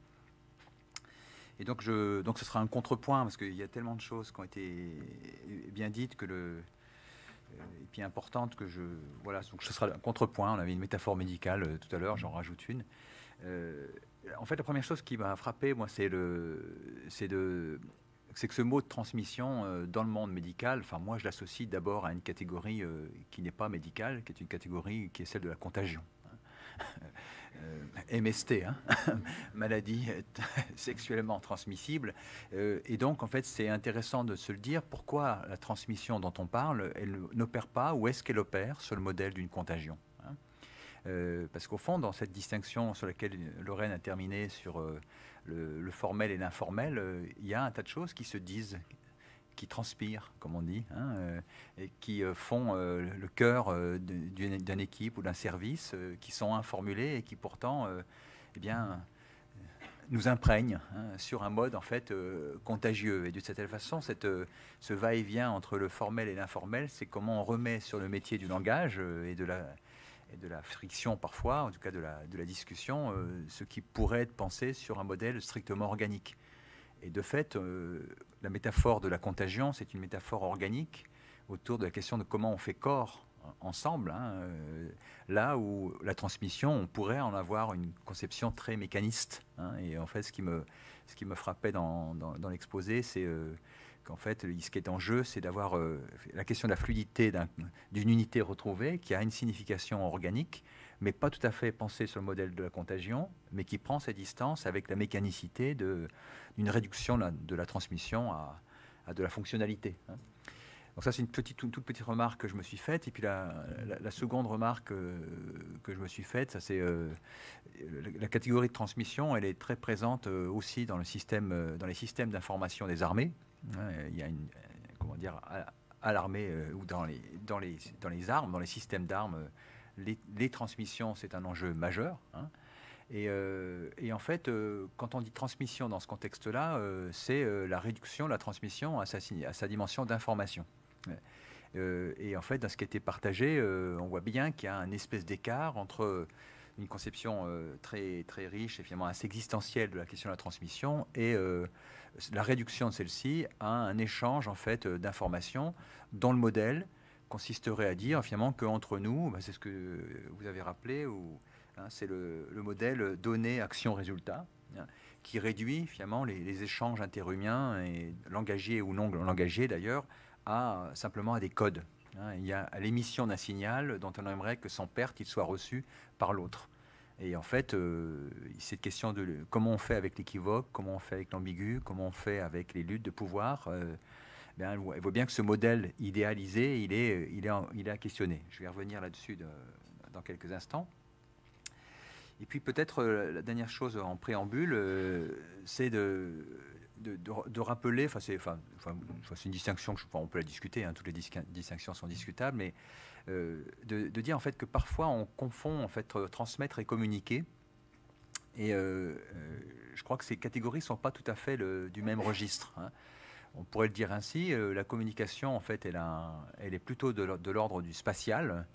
S3: Et donc, ce sera un contrepoint, parce qu'il y a tellement de choses qui ont été bien dites et puis importantes que voilà, donc ce sera un contrepoint. On avait une métaphore médicale tout à l'heure, j'en rajoute une. En fait, la première chose qui m'a frappé, moi, c'est que ce mot de transmission dans le monde médical, enfin, moi, je l'associe d'abord à une catégorie qui n'est pas médicale, qui est une catégorie qui est celle de la contagion. MST, hein, maladie sexuellement transmissible. Et donc, en fait, c'est intéressant de se le dire. Pourquoi la transmission dont on parle, elle n'opère pas, ou est-ce qu'elle opère sur le modèle d'une contagion, hein? Parce qu'au fond, dans cette distinction sur laquelle Lorraine a terminé sur le formel et l'informel, il y a un tas de choses qui se disent, qui transpirent, comme on dit, hein, et qui font le cœur d'une équipe ou d'un service, qui sont informulés et qui pourtant eh bien, nous imprègnent, hein, sur un mode en fait contagieux. Et de cette façon, ce va-et-vient entre le formel et l'informel, c'est comment on remet sur le métier du langage et de la friction parfois, en tout cas de la discussion, ce qui pourrait être pensé sur un modèle strictement organique. Et de fait, la métaphore de la contagion, c'est une métaphore organique autour de la question de comment on fait corps ensemble, hein, là où la transmission, on pourrait en avoir une conception très mécaniste, hein. Et en fait, ce qui me frappait dans l'exposé, c'est qu'en fait, ce qui est en jeu, c'est d'avoir la question de la fluidité d'une unité retrouvée qui a une signification organique, mais pas tout à fait pensée sur le modèle de la contagion, mais qui prend ses distances avec la mécanicité d'une réduction de la transmission à de la fonctionnalité, hein. Donc ça, c'est une toute petite remarque que je me suis faite. Et puis la seconde remarque que je me suis faite, ça c'est la catégorie de transmission, elle est très présente aussi dans les systèmes d'information des armées. Il y a à l'armée ou dans les armes, dans les systèmes d'armes, les transmissions, c'est un enjeu majeur, hein. Et en fait, quand on dit transmission dans ce contexte-là, c'est la réduction de la transmission à sa dimension d'information. Et en fait, dans ce qui a été partagé, on voit bien qu'il y a un espèce d'écart entre une conception très, très riche et finalement assez existentielle de la question de la transmission et la réduction de celle-ci à un échange en fait d'informations dont le modèle consisterait à dire finalement qu'entre nous, c'est ce que vous avez rappelé, c'est le modèle données, action, résultat, hein, qui réduit finalement les échanges interhumains, et langagiers ou non langagiers d'ailleurs, simplement à des codes, hein. Il y a l'émission d'un signal dont on aimerait que sans perte il soit reçu par l'autre. Et en fait, cette question de comment on fait avec l'équivoque, comment on fait avec l'ambigu, comment on fait avec les luttes de pouvoir, elle voit bien que ce modèle idéalisé, il est à questionner. Je vais revenir là-dessus dans quelques instants. Et puis peut-être la dernière chose en préambule, c'est de rappeler, c'est une distinction, on peut la discuter, hein, toutes les distinctions sont discutables, mais de dire en fait que parfois on confond en fait transmettre et communiquer. Et je crois que ces catégories ne sont pas tout à fait du même registre. Hein. On pourrait le dire ainsi, la communication, en fait, elle est plutôt de l'ordre du spatial,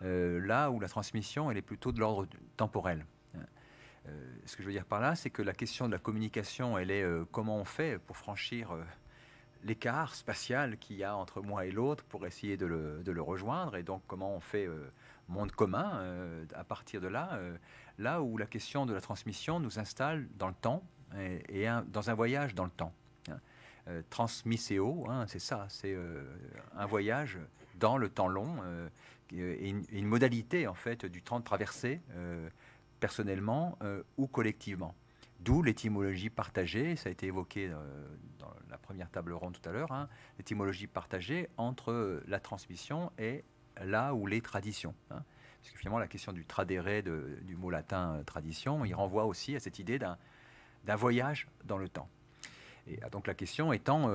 S3: là où la transmission, elle est plutôt de l'ordre temporel. Ce que je veux dire par là, c'est que la question de la communication, elle est comment on fait pour franchir l'écart spatial qu'il y a entre moi et l'autre pour essayer de le rejoindre, et donc comment on fait monde commun à partir de là, là où la question de la transmission nous installe dans le temps et dans un voyage dans le temps. Transmisseo, hein, c'est ça, c'est un voyage dans le temps long et une modalité en fait du temps de traversée personnellement ou collectivement. D'où l'étymologie partagée, ça a été évoqué dans la première table ronde tout à l'heure, hein, l'étymologie partagée entre la transmission et là où les traditions. Hein. Parce que finalement, la question du tradere, du mot latin tradition, il renvoie aussi à cette idée d'un voyage dans le temps. Et donc la question étant,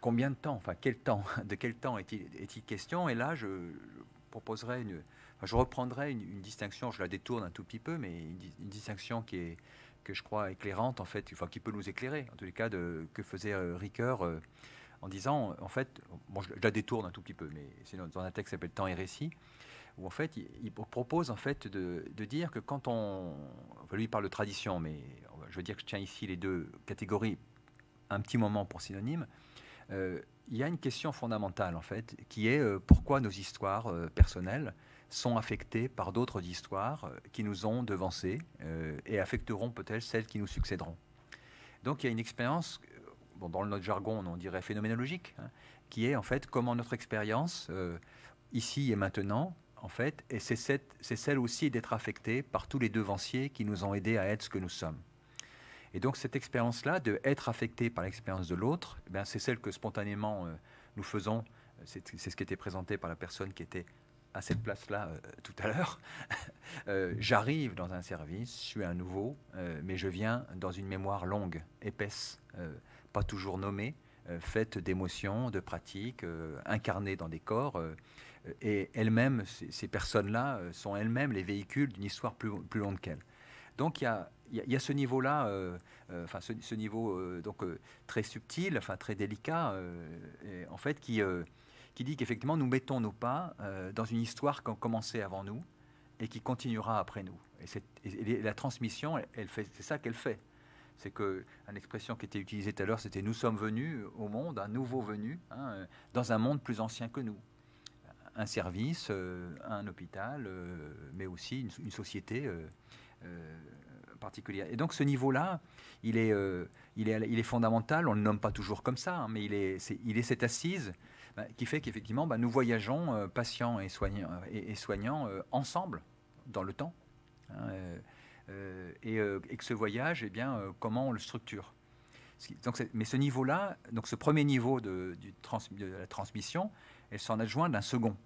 S3: combien de temps, enfin quel temps, de quel temps est-il question? Et là, je proposerais je reprendrai une distinction, je la détourne un tout petit peu, mais une distinction que je crois éclairante, en fait, enfin, qui peut nous éclairer, en tous les cas, que faisait Ricoeur en disant, en fait, bon, je la détourne un tout petit peu, mais c'est dans un texte qui s'appelle Temps et récit, où en fait, il propose en fait de dire que quand lui il parle de tradition, mais je veux dire que je tiens ici les deux catégories un petit moment pour synonyme, il y a une question fondamentale, en fait, qui est pourquoi nos histoires personnelles sont affectées par d'autres histoires qui nous ont devancés et affecteront peut-être celles qui nous succéderont. Donc il y a une expérience, bon, dans notre jargon on dirait phénoménologique, hein, qui est en fait comment notre expérience ici et maintenant, en fait, et c'est celle aussi d'être affectée par tous les devanciers qui nous ont aidés à être ce que nous sommes. Et donc cette expérience-là, de être affecté par l'expérience de l'autre, eh c'est celle que spontanément nous faisons. C'est ce qui était présenté par la personne qui était à cette place-là tout à l'heure. J'arrive dans un service, je suis un nouveau, mais je viens dans une mémoire longue, épaisse, pas toujours nommée, faite d'émotions, de pratiques, incarnées dans des corps. Et elles-mêmes, ces personnes-là, sont elles-mêmes les véhicules d'une histoire plus longue qu'elles. Donc il y a ce niveau-là, ce niveau donc très subtil, enfin très délicat, en fait, qui dit qu'effectivement nous mettons nos pas dans une histoire qui a commencé avant nous et qui continuera après nous. Et la transmission, c'est ça qu'elle fait. C'est que une expression qui était utilisée tout à l'heure, c'était nous sommes venus au monde, un nouveau venu, hein, dans un monde plus ancien que nous. Un service, un hôpital, mais aussi une société particulière. Et donc ce niveau-là, il est fondamental. On ne le nomme pas toujours comme ça, hein, mais il est cette assise qui fait qu'effectivement, nous voyageons patients et soignants ensemble dans le temps, hein, et que ce voyage, comment on le structure. Donc, mais ce niveau-là, donc ce premier niveau de la transmission, elle s'en adjoint d'un second.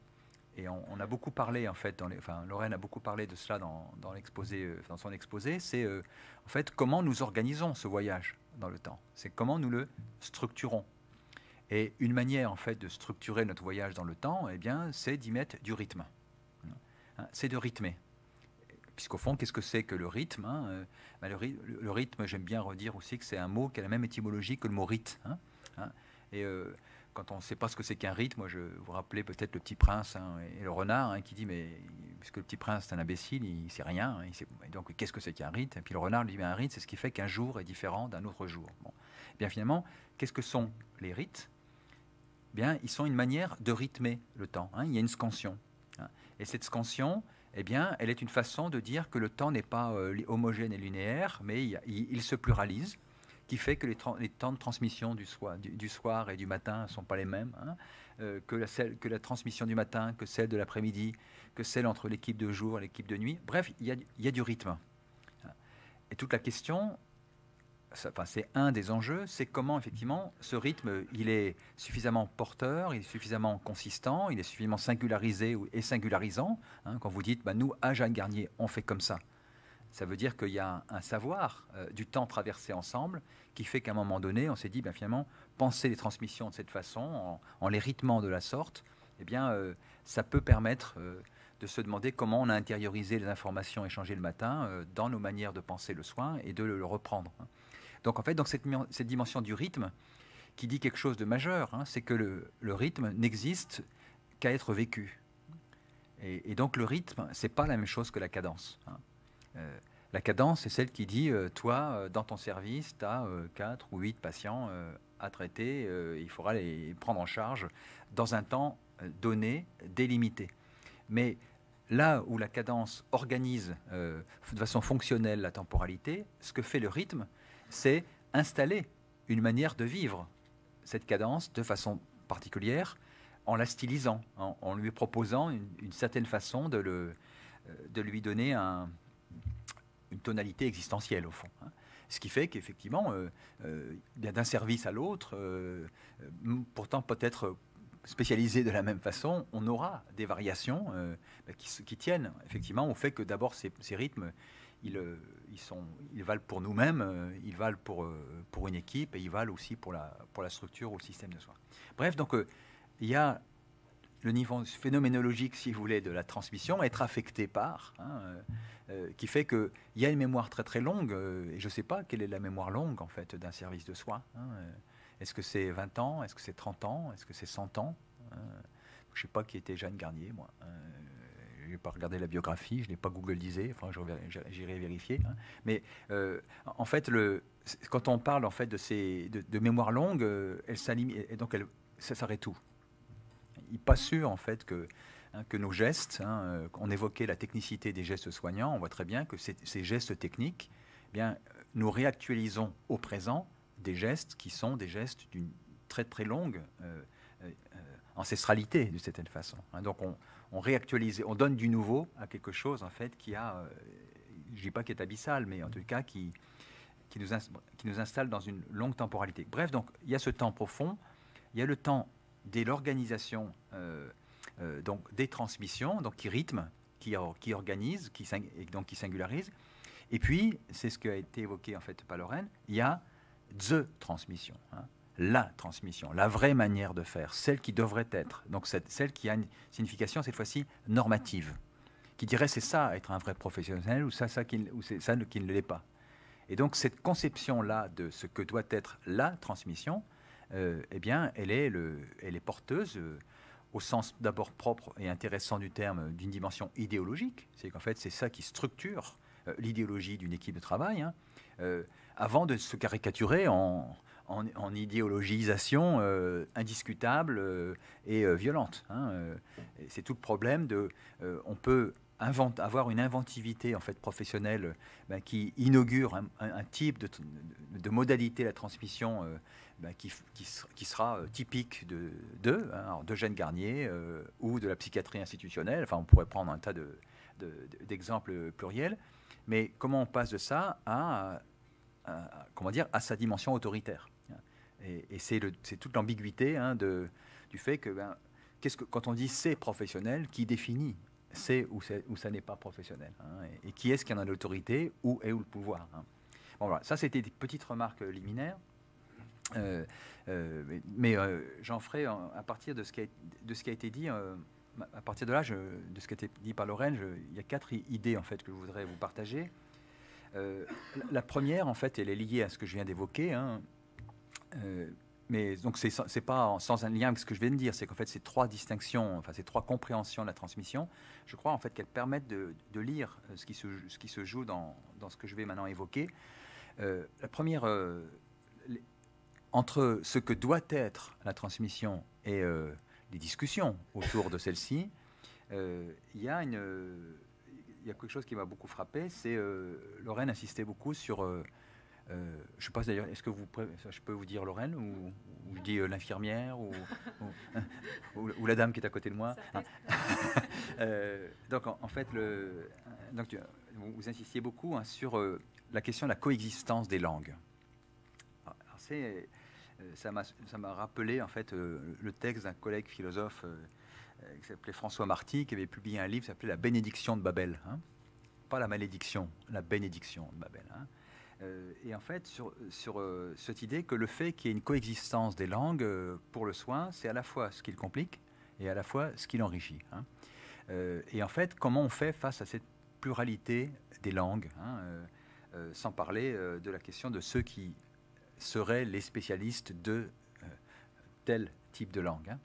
S3: Et on a beaucoup parlé, en fait, Lorraine a beaucoup parlé de cela dans l'exposé, dans son exposé, c'est en fait comment nous organisons ce voyage dans le temps. C'est comment nous le structurons. Et une manière, en fait, de structurer notre voyage dans le temps, c'est d'y mettre du rythme. C'est de rythmer. Puisqu'au fond, qu'est-ce que c'est que le rythme, hein? Le rythme, j'aime bien redire aussi que c'est un mot qui a la même étymologie que le mot rite. Et quand on ne sait pas ce que c'est qu'un rite, moi je vous rappelais peut-être le Petit Prince, hein, et le renard, hein, qui dit mais puisque le Petit Prince c'est un imbécile, il ne sait rien, hein, et donc qu'est-ce que c'est qu'un rite? Et puis le renard lui dit mais un rite c'est ce qui fait qu'un jour est différent d'un autre jour. Bon. Et bien finalement, qu'est-ce que sont les rites? Bien, ils sont une manière de rythmer le temps. Hein, il y a une scansion. Hein, et cette scansion, elle est une façon de dire que le temps n'est pas homogène et linéaire, mais il se pluralise, qui fait que les temps de transmission du soir et du matin ne sont pas les mêmes, hein, que la transmission du matin, que celle de l'après-midi, que celle entre l'équipe de jour et l'équipe de nuit. Bref, il y a du rythme. Et toute la question, c'est un des enjeux, c'est comment effectivement ce rythme, il est suffisamment porteur, il est suffisamment consistant, il est suffisamment singularisé et singularisant. Hein, quand vous dites, nous, à Jeanne Garnier, on fait comme ça. Ça veut dire qu'il y a un savoir du temps traversé ensemble qui fait qu'à un moment donné, on s'est dit, finalement, penser les transmissions de cette façon, en les rythmant de la sorte, ça peut permettre de se demander comment on a intériorisé les informations échangées le matin dans nos manières de penser le soin et de le reprendre. Donc en fait, cette dimension du rythme qui dit quelque chose de majeur, c'est que le rythme n'existe qu'à être vécu. Et donc le rythme, c'est pas la même chose que la cadence. La cadence, c'est celle qui dit, toi, dans ton service, tu as 4 ou 8 patients à traiter, il faudra les prendre en charge dans un temps donné, délimité. Mais là où la cadence organise de façon fonctionnelle la temporalité, ce que fait le rythme, c'est installer une manière de vivre cette cadence de façon particulière, en la stylisant, en lui proposant une certaine façon de lui donner une tonalité existentielle, au fond. Ce qui fait qu'effectivement, d'un service à l'autre, pourtant peut-être spécialisé de la même façon, on aura des variations qui tiennent effectivement au fait que d'abord ces rythmes, ils valent pour nous-mêmes, ils valent pour une équipe et ils valent aussi pour la structure ou le système de soins. Bref, donc il y a le niveau phénoménologique, si vous voulez, de la transmission, être affecté par, qui fait qu'il y a une mémoire très très longue, et je ne sais pas quelle est la mémoire longue en fait d'un service de soins. Est-ce que c'est 20 ans? Est-ce que c'est 30 ans? Est-ce que c'est 100 ans? Je ne sais pas qui était Jeanne Garnier, moi. Je n'ai pas regardé la biographie, je n'ai pas googlisé, enfin, j'irai vérifier. Mais en fait, quand on parle en fait, de mémoire longue, elle s'aligne, et donc ça s'arrête où? Il n'est pas sûr en fait que nos gestes, on évoquait la technicité des gestes soignants, on voit très bien que ces gestes techniques, eh bien, nous réactualisons au présent des gestes qui sont des gestes d'une très très longue ancestralité, d'une certaine façon. Donc on réactualise, on donne du nouveau à quelque chose en fait qui a, je ne dis pas qui est abyssal, mais en tout cas qui nous installe dans une longue temporalité. Bref, donc il y a ce temps profond, il y a le temps de l'organisation donc des transmissions, donc qui rythme, qui organise, qui singularise. Et puis, c'est ce qui a été évoqué en fait par Lorraine, il y a the transmission, la transmission, la vraie manière de faire, celle qui devrait être, donc celle qui a une signification cette fois-ci normative, qui dirait c'est ça être un vrai professionnel ou c'est ça qui ne l'est pas. Et donc cette conception-là de ce que doit être la transmission, eh bien, elle est porteuse au sens d'abord propre et intéressant du terme d'une dimension idéologique. C'est qu'en fait, c'est ça qui structure l'idéologie d'une équipe de travail, avant de se caricaturer en idéologisation indiscutable et violente. C'est tout le problème on peut avoir une inventivité en fait professionnelle qui inaugure un type de modalité de la transmission qui sera typique de Jeanne Garnier ou de la psychiatrie institutionnelle. Enfin, on pourrait prendre un tas d'exemples pluriels. Mais comment on passe de ça à sa dimension autoritaire? Et c'est toute l'ambiguïté du fait que quand on dit c'est professionnel, qui définit c'est ou ça n'est pas professionnel, et qui est-ce qui en a l'autorité, où est où le pouvoir. Bon, voilà. Ça, c'était des petites remarques liminaires. Mais j'en ferai à partir de ce qui a été dit. À partir de là, de ce qui a été dit par Lorraine, il y a 4 idées en fait que je voudrais vous partager. La première, en fait, elle est liée à ce que je viens d'évoquer. Mais donc c'est pas sans un lien avec ce que je viens de dire, c'est qu'en fait ces 3 distinctions, enfin ces 3 compréhensions de la transmission, je crois en fait qu'elles permettent de lire ce qui se joue dans ce que je vais maintenant évoquer. La première, entre ce que doit être la transmission et les discussions autour de celle-ci, il y a quelque chose qui m'a beaucoup frappé, c'est Lorraine insistait beaucoup sur je ne sais pas d'ailleurs, est-ce que je peux vous dire Lorraine ou je dis l'infirmière ou la dame qui est à côté de moi. Donc en fait, vous insistiez beaucoup sur la question de la coexistence des langues. Ça m'a rappelé en fait le texte d'un collègue philosophe qui s'appelait François Marty, qui avait publié un livre qui s'appelait La bénédiction de Babel. Pas la malédiction, la bénédiction de Babel. Et en fait, sur cette idée que le fait qu'il y ait une coexistence des langues pour le soin, c'est à la fois ce qui le complique et à la fois ce qui l'enrichit. Et en fait, comment on fait face à cette pluralité des langues, hein, sans parler de la question de ceux qui seraient les spécialistes de tel type de langue, hein.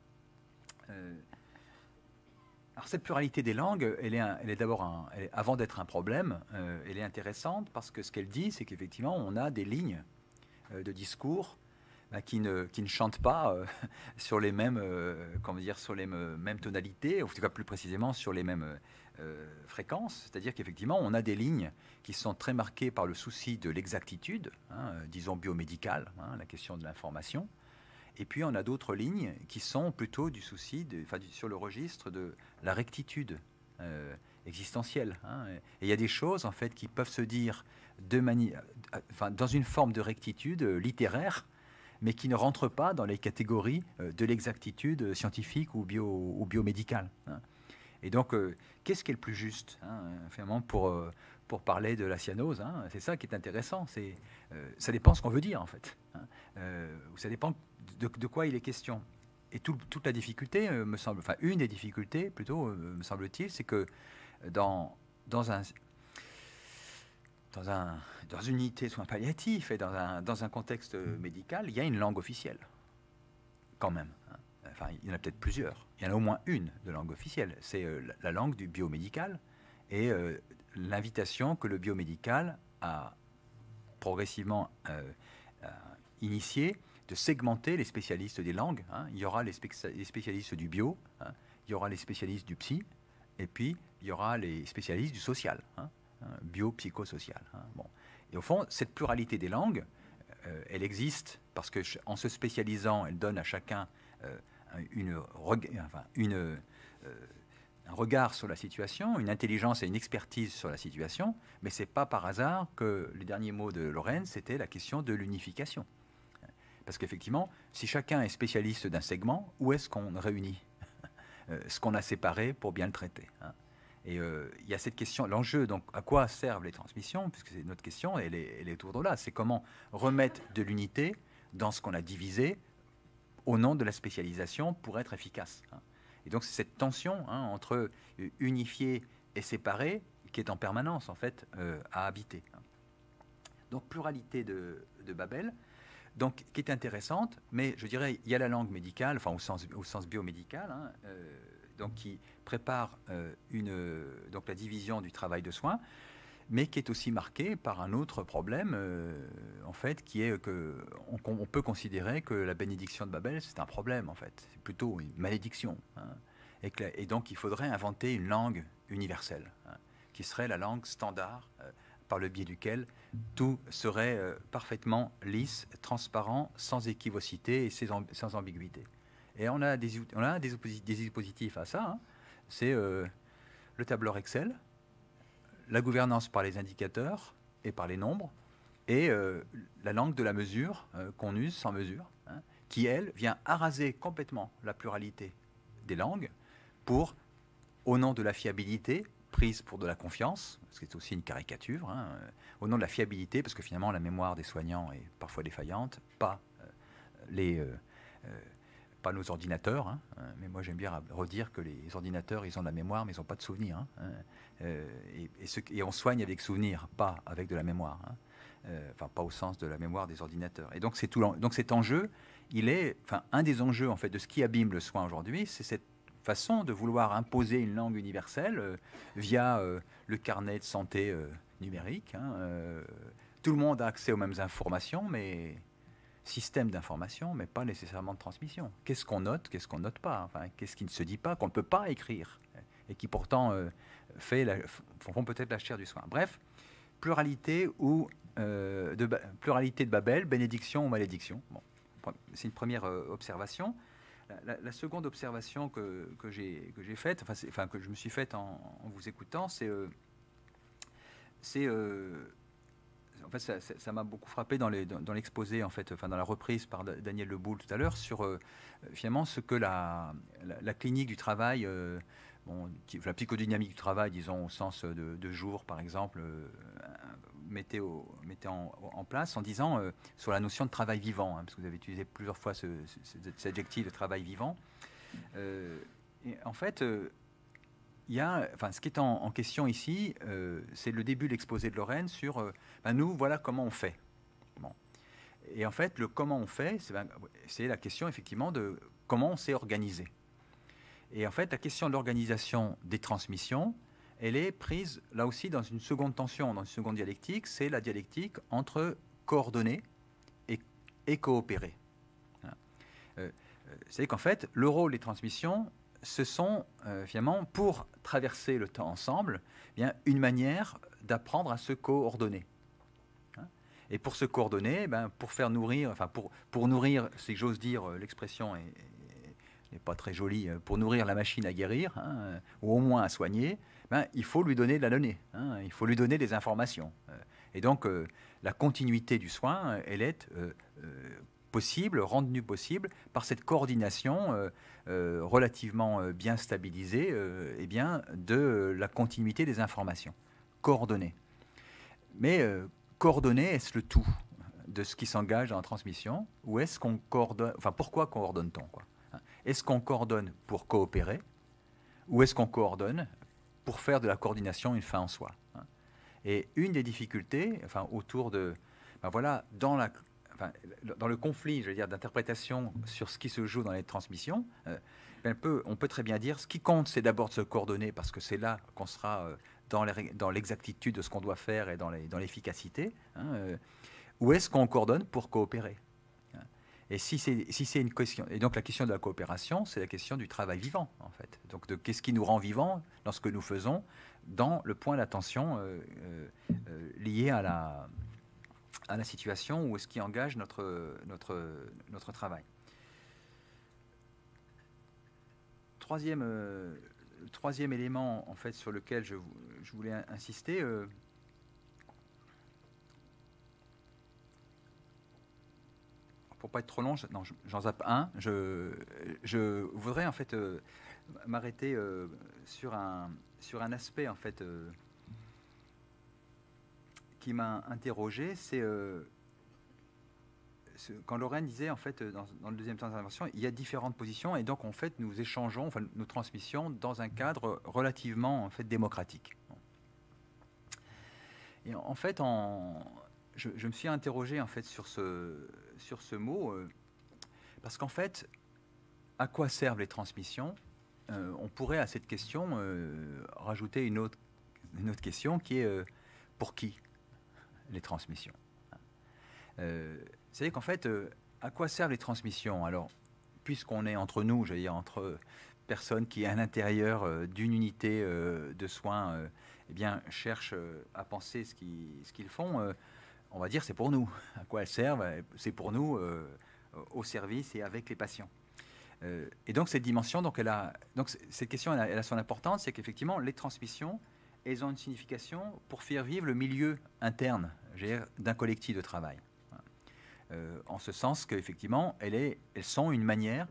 S3: Alors cette pluralité des langues, elle est d'abord, avant d'être un problème, elle est intéressante parce que ce qu'elle dit, c'est qu'effectivement, on a des lignes de discours qui ne chantent pas sur les mêmes, sur les mêmes tonalités, ou en tout cas plus précisément sur les mêmes fréquences. C'est-à-dire qu'effectivement, on a des lignes qui sont très marquées par le souci de l'exactitude, hein, disons biomédicale, hein, la question de l'information. Et puis on a d'autres lignes qui sont plutôt du souci, sur le registre de la rectitude existentielle, hein. Et il y a des choses en fait qui peuvent se dire dans une forme de rectitude littéraire, mais qui ne rentrent pas dans les catégories de l'exactitude scientifique ou biomédicale, hein. Et donc, qu'est-ce qui est le plus juste, hein, finalement, pour parler de la cyanose, hein, c'est ça qui est intéressant. Ça dépend ce qu'on veut dire, en fait, hein. Ça dépend de quoi il est question. Et toute la difficulté, une des difficultés, plutôt, me semble-t-il, c'est que dans une unité de soins palliatifs et dans un contexte médical, il y a une langue officielle, quand même, hein. Enfin, il y en a peut-être plusieurs. Il y en a au moins une de langue officielle. C'est la langue du biomédical et l'invitation que le biomédical a progressivement initiée de segmenter les spécialistes des langues, hein. Il y aura les spécialistes du bio, hein. Il y aura les spécialistes du psy, et puis il y aura les spécialistes du social, hein, bio-psychosocial, hein. Bon. Et au fond, cette pluralité des langues, elle existe parce que en se spécialisant, elle donne à chacun un regard sur la situation, une intelligence et une expertise sur la situation, mais c'est pas par hasard que le dernier mot de Lorraine, c'était la question de l'unification. Parce qu'effectivement, si chacun est spécialiste d'un segment, où est-ce qu'on réunit ce qu'on a séparé pour bien le traiter, hein. Et il y a cette question, l'enjeu, donc à quoi servent les transmissions, puisque c'est notre question, elle est autour de là, c'est comment remettre de l'unité dans ce qu'on a divisé au nom de la spécialisation pour être efficace, hein. Et donc c'est cette tension, hein, entre unifié et séparé qui est en permanence en fait à habiter, hein. Donc pluralité de Babel, donc qui est intéressante, mais je dirais il y a la langue médicale, enfin au sens biomédical, hein, donc qui prépare donc la division du travail de soins, mais qui est aussi marquée par un autre problème, en fait, qui est qu'on peut considérer que la bénédiction de Babel, c'est un problème, en fait. C'est plutôt une malédiction, hein. Et donc, il faudrait inventer une langue universelle, hein, qui serait la langue standard, par le biais duquel tout serait parfaitement lisse, transparent, sans équivocité et sans ambiguïté. Et on a des dispositifs à ça, hein. C'est le tableur Excel, la gouvernance par les indicateurs et par les nombres, et la langue de la mesure qu'on use sans mesure, hein, qui, elle, vient araser complètement la pluralité des langues pour, au nom de la fiabilité, prise pour de la confiance, parce que c'est aussi une caricature, hein, au nom de la fiabilité, parce que finalement la mémoire des soignants est parfois défaillante, pas nos ordinateurs, hein, mais moi j'aime bien redire que les ordinateurs, ils ont de la mémoire, mais ils n'ont pas de souvenirs, hein, et on soigne avec souvenir, pas avec de la mémoire, hein, enfin pas au sens de la mémoire des ordinateurs. Et donc donc cet enjeu, un des enjeux en fait de ce qui abîme le soin aujourd'hui, c'est cette façon de vouloir imposer une langue universelle via le carnet de santé numérique, hein. Tout le monde a accès aux mêmes informations, mais système d'information, mais pas nécessairement de transmission. Qu'est-ce qu'on note, qu'est-ce qu'on note pas, enfin, qu'est-ce qui ne se dit pas, qu'on ne peut pas écrire, et qui pourtant font peut-être la chair du soin. Bref, pluralité pluralité de Babel, bénédiction ou malédiction. Bon, c'est une première observation. La seconde observation que j'ai faite, que je me suis faite en vous écoutant, en fait, ça m'a beaucoup frappé dans l'exposé, en fait, dans la reprise par Daniel Leboul tout à l'heure, sur finalement ce que la clinique du travail, la psychodynamique du travail, disons au sens de jour, par exemple, mettait en place en disant sur la notion de travail vivant, hein, parce que vous avez utilisé plusieurs fois cet adjectif de travail vivant. Et en fait, ce qui est en question ici, c'est le début de l'exposé de Lorraine sur nous, voilà comment on fait. Bon. Et en fait, le comment on fait, c'est la question effectivement de comment on s'est organisé. Et en fait, la question de l'organisation des transmissions, elle est prise là aussi dans une seconde tension, dans une seconde dialectique, c'est la dialectique entre coordonner et coopérer. C'est qu'en fait, le rôle des transmissions, ce sont finalement, pour traverser le temps ensemble, bien, une manière d'apprendre à se coordonner. Et pour se coordonner, pour faire nourrir, pour nourrir, si j'ose dire, l'expression n'est pas très jolie, pour nourrir la machine à guérir, ou au moins à soigner, il faut lui donner de la donnée, il faut lui donner des informations. Et donc, la continuité du soin, elle est possible, rendue possible par cette coordination relativement bien stabilisée de la continuité des informations. Coordonner. Mais coordonner, est-ce le tout de ce qui s'engage dans la transmission, ou est-ce qu'on coordonne, pourquoi coordonne-t-on, quoi? Est-ce qu'on coordonne pour coopérer, ou est-ce qu'on coordonne pour faire de la coordination une fin en soi? Et une des difficultés, autour de, dans le conflit, je veux dire, d'interprétation sur ce qui se joue dans les transmissions, on peut très bien dire ce qui compte, c'est d'abord de se coordonner, parce que c'est là qu'on sera dans l'exactitude de ce qu'on doit faire et dans l'efficacité. Ou est-ce qu'on coordonne pour coopérer? Et si c'est une question, et donc la question de la coopération, c'est la question du travail vivant, en fait. Donc de qu'est-ce qui nous rend vivants dans ce que nous faisons, dans le point d'attention lié à la situation ou ce qui engage notre travail. Troisième élément, en fait, sur lequel je voulais insister. Pour pas être trop long, j'en zappe un. Je voudrais en fait m'arrêter sur un aspect en fait qui m'a interrogé. C'est quand Lorraine disait en fait dans le deuxième temps d'intervention, il y a différentes positions et donc en fait nous échangeons, nous transmissions dans un cadre relativement en fait démocratique. Et en fait je me suis interrogé en fait sur ce mot parce qu'en fait, à quoi servent les transmissions? On pourrait à cette question rajouter une autre question qui est pour qui les transmissions? C'est-à-dire qu'en fait, à quoi servent les transmissions? Alors, puisqu'on est entre nous, j'allais dire entre personnes qui, à l'intérieur d'une unité de soins, cherchent à penser ce qu'ils font, on va dire c'est pour nous. À quoi elles servent? C'est pour nous, au service et avec les patients. Et donc cette dimension, donc cette question, elle a son importance, c'est qu'effectivement les transmissions, elles ont une signification pour faire vivre le milieu interne d'un collectif de travail. En ce sens qu'effectivement, elles sont une manière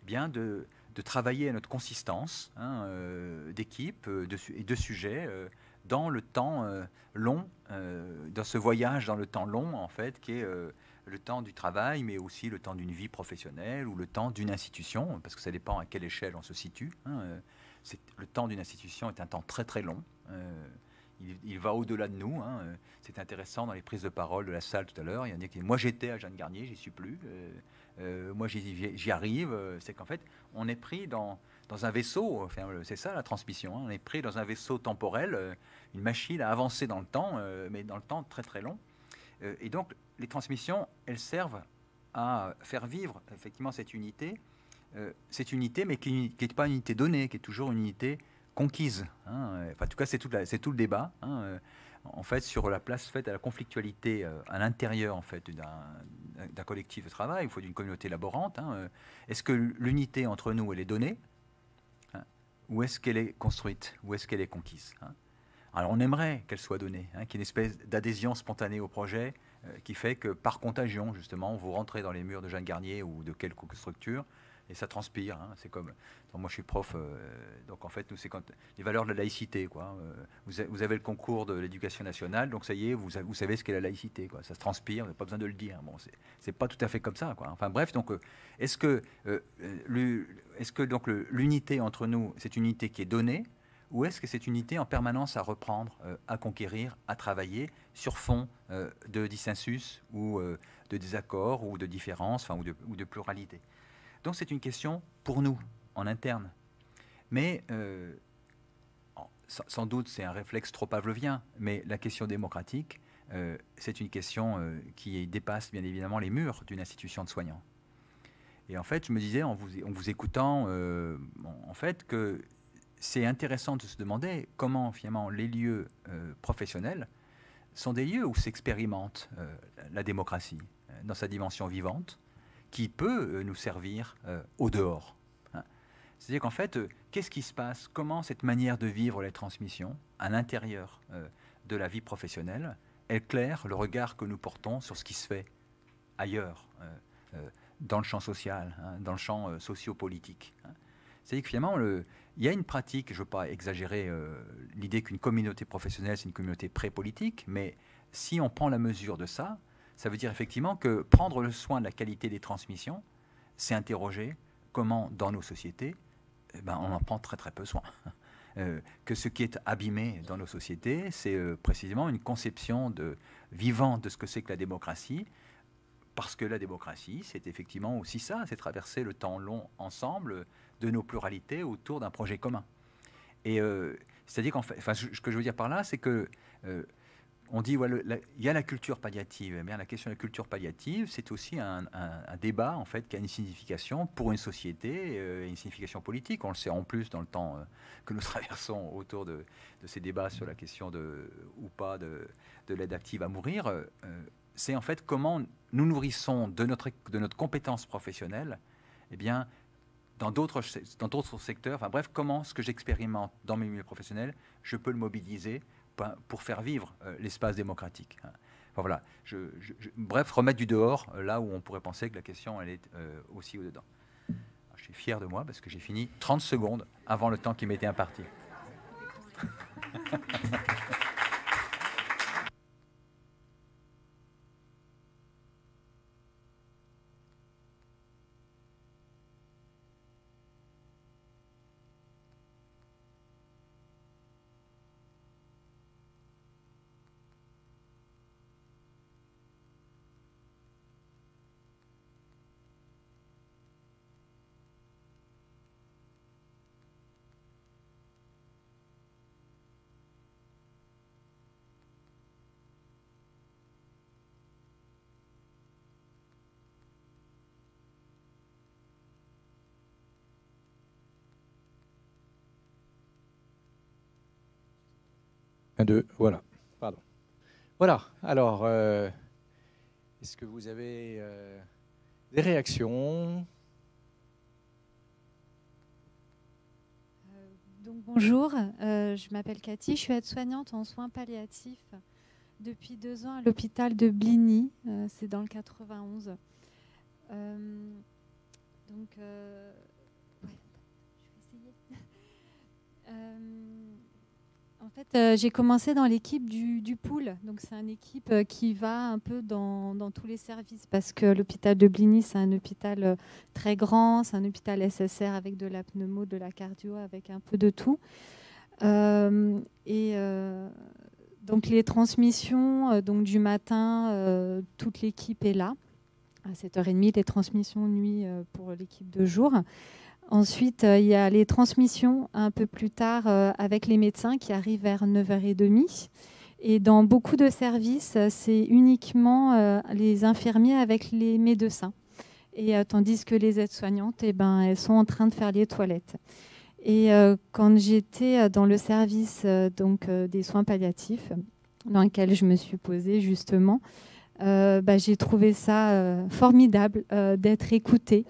S3: de travailler à notre consistance d'équipe et de sujets dans le temps long, dans ce voyage dans le temps long, en fait, qui est le temps du travail, mais aussi le temps d'une vie professionnelle ou le temps d'une institution, parce que ça dépend à quelle échelle on se situe. Le temps d'une institution est un temps très très long. Il va au-delà de nous. C'est intéressant dans les prises de parole de la salle tout à l'heure. Il y en a qui disent « Moi j'étais à Jeanne Garnier, j'y suis plus. Moi j'y arrive. » C'est qu'en fait, on est pris dans un vaisseau. Enfin, c'est ça la transmission. On est pris dans un vaisseau temporel, une machine à avancer dans le temps, mais dans le temps très très long. Et donc, les transmissions, elles servent à faire vivre effectivement cette unité, mais qui n'est pas une unité donnée, qui est toujours une unité conquise. En tout cas, c'est tout le débat. En fait, sur la place faite à la conflictualité à l'intérieur en fait d'un collectif de travail, ou d'une communauté laborante. Est-ce que l'unité entre nous, elle est donnée, ou est-ce qu'elle est construite, ou est-ce qu'elle est conquise? Alors, on aimerait qu'elle soit donnée, qu'il y ait une espèce d'adhésion spontanée au projet qui fait que, par contagion, justement, vous rentrez dans les murs de Jeanne Garnier ou de quelque structure, et ça transpire. C'est comme... moi, je suis prof, donc en fait, nous, c'est les valeurs de la laïcité, quoi. Vous avez le concours de l'éducation nationale, donc ça y est, vous savez ce qu'est la laïcité, quoi. Ça se transpire, vous n'avez pas besoin de le dire. Bon, c'est pas tout à fait comme ça, quoi. Enfin bref, donc est-ce que donc l'unité entre nous, c'est une unité qui est donnée, ou est-ce que c'est une unité en permanence à reprendre, à conquérir, à travailler sur fond de dissensus ou de désaccords ou de différences, enfin, ou de pluralité. Donc c'est une question pour nous, en interne. Mais sans doute c'est un réflexe trop pavlovien, mais la question démocratique, c'est une question qui dépasse bien évidemment les murs d'une institution de soignants. Et en fait, je me disais en vous écoutant, en fait, que c'est intéressant de se demander comment finalement les lieux professionnels sont des lieux où s'expérimente la démocratie dans sa dimension vivante, qui peut nous servir au dehors. Hein. C'est-à-dire qu'en fait, qu'est-ce qui se passe? Comment cette manière de vivre les transmissions à l'intérieur de la vie professionnelle éclaire le regard que nous portons sur ce qui se fait ailleurs, dans le champ social, hein, dans le champ sociopolitique. Hein. C'est-à-dire que finalement, il y a une pratique, je ne veux pas exagérer l'idée qu'une communauté professionnelle, c'est une communauté pré-politique, mais si on prend la mesure de ça, ça veut dire effectivement que prendre le soin de la qualité des transmissions, c'est interroger comment, dans nos sociétés, on en prend très très peu soin. Que ce qui est abîmé dans nos sociétés, c'est précisément une conception vivante de ce que c'est que la démocratie, parce que la démocratie, c'est effectivement aussi ça, c'est traverser le temps long ensemble de nos pluralités autour d'un projet commun. Et c'est-à-dire qu'en fait, ce que je veux dire par là, c'est que on dit il y a la culture palliative. Eh bien, la question de la culture palliative, c'est aussi un débat en fait qui a une signification pour une société, une signification politique. On le sait en plus dans le temps que nous traversons autour de ces débats sur la question ou pas de l'aide active à mourir. C'est en fait comment nous nourrissons de notre compétence professionnelle, eh bien, dans d'autres secteurs, enfin bref, comment ce que j'expérimente dans mes milieux professionnels, je peux le mobiliser pour faire vivre l'espace démocratique. Enfin, voilà. Bref, remettre du dehors là où on pourrait penser que la question elle est aussi au-dedans. Je suis fier de moi parce que j'ai fini 30 secondes avant le temps qui m'était imparti.
S1: Un, deux, voilà. Pardon. Voilà. Alors, est-ce que vous avez des réactions?
S4: Donc, bonjour, je m'appelle Cathy, je suis aide-soignante en soins palliatifs depuis 2 ans à l'hôpital de Bligny, c'est dans le 91. Ouais, je vais essayer. En fait, j'ai commencé dans l'équipe du pool. Donc, c'est une équipe qui va un peu dans tous les services parce que l'hôpital de Bligny, c'est un hôpital très grand. C'est un hôpital SSR avec de la pneumo, de la cardio, avec un peu de tout. Donc, les transmissions donc, du matin, toute l'équipe est là. À 7h30, les transmissions nuit pour l'équipe de jour. Ensuite, il y a les transmissions un peu plus tard avec les médecins qui arrivent vers 9h30. Et dans beaucoup de services, c'est uniquement les infirmiers avec les médecins. Et tandis que les aides-soignantes, elles sont en train de faire les toilettes. Et quand j'étais dans le service des soins palliatifs, dans lequel je me suis posée justement, j'ai trouvé ça formidable d'être écoutée.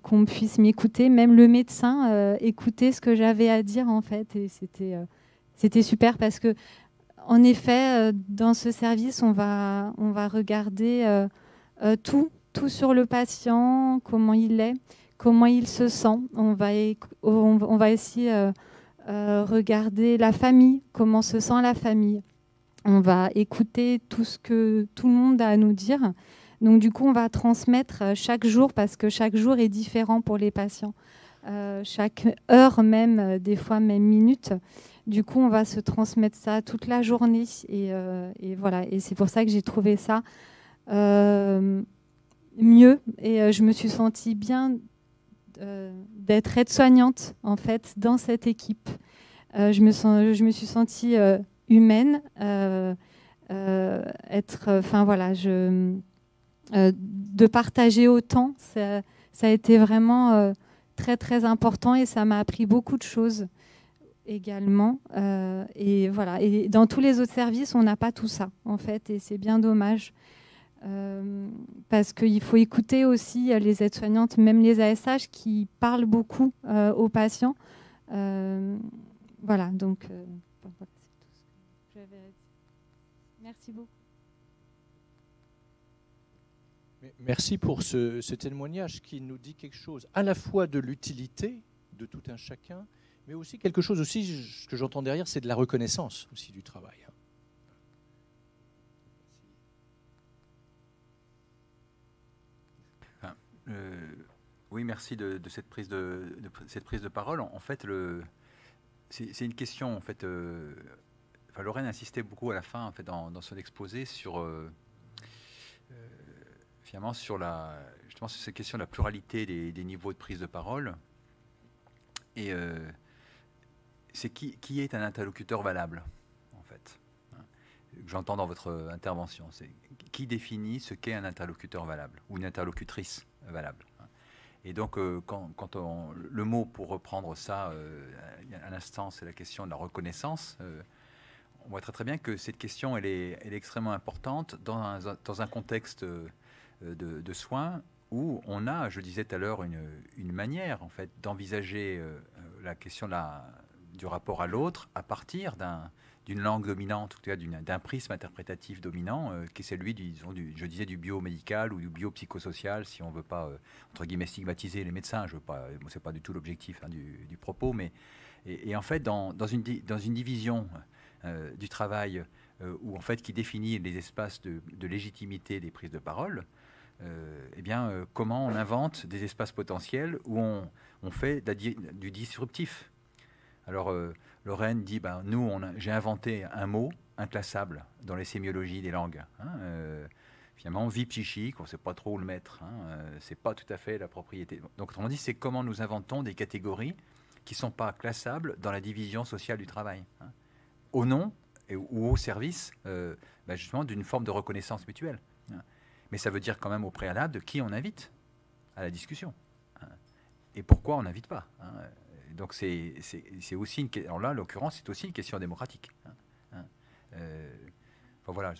S4: Qu'on puisse m'écouter, même le médecin écouter ce que j'avais à dire en fait, et c'était super parce que en effet dans ce service on va regarder tout sur le patient, comment il est, comment il se sent, on va aussi regarder la famille, comment se sent la famille, on va écouter tout ce que tout le monde a à nous dire. Donc, du coup, on va transmettre chaque jour parce que chaque jour est différent pour les patients. chaque heure même, des fois même minute. Du coup, on va se transmettre ça toute la journée. Et voilà. Et c'est pour ça que j'ai trouvé ça mieux. Et je me suis sentie bien d'être aide-soignante, en fait, dans cette équipe. Je me suis sentie humaine. De partager autant, ça a été vraiment très, très important et ça m'a appris beaucoup de choses également. Et voilà. Et dans tous les autres services, on n'a pas tout ça, en fait, et c'est bien dommage. Parce qu'il faut écouter aussi les aides-soignantes, même les ASH qui parlent beaucoup aux patients. Voilà, donc voilà, c'est tout ce que j'avais à dire. Merci beaucoup.
S1: Merci pour ce témoignage qui nous dit quelque chose à la fois de l'utilité de tout un chacun, mais aussi quelque chose aussi, ce que j'entends derrière, c'est de la reconnaissance aussi du travail.
S3: Oui, merci de cette prise de parole. En fait, c'est une question. En fait, Lorraine insistait beaucoup à la fin, en fait, dans son exposé sur finalement justement sur cette question de la pluralité des niveaux de prise de parole. Et c'est qui est un interlocuteur valable, en fait. J'entends dans votre intervention. C'est qui définit ce qu'est un interlocuteur valable ou une interlocutrice valable. Et donc, quand le mot, pour reprendre ça, à l'instant, c'est la question de la reconnaissance. On voit très très bien que cette question, elle est extrêmement importante dans un contexte de soins où on a, je disais tout à l'heure, une manière en fait d'envisager la question du rapport à l'autre à partir d'une langue dominante, en tout cas d'un prisme interprétatif dominant, qui est celui, je disais, du biomédical ou du biopsychosocial, si on ne veut pas, entre guillemets, stigmatiser les médecins. Ce n'est pas du tout l'objectif du propos, mais et en fait, dans une division du travail où, en fait, qui définit les espaces de légitimité des prises de parole, comment on invente des espaces potentiels où on fait du disruptif. Alors, Lorraine dit, j'ai inventé un mot inclassable dans les sémiologies des langues. Finalement, vie psychique, on ne sait pas trop où le mettre. Ce n'est pas tout à fait la propriété. Donc, autrement dit, c'est comment nous inventons des catégories qui ne sont pas classables dans la division sociale du travail, au nom ou au service, justement, d'une forme de reconnaissance mutuelle. Mais ça veut dire quand même au préalable de qui on invite à la discussion. Et pourquoi on n'invite pas. Donc c'est aussi alors là, en l'occurrence, c'est aussi une question démocratique. Voilà.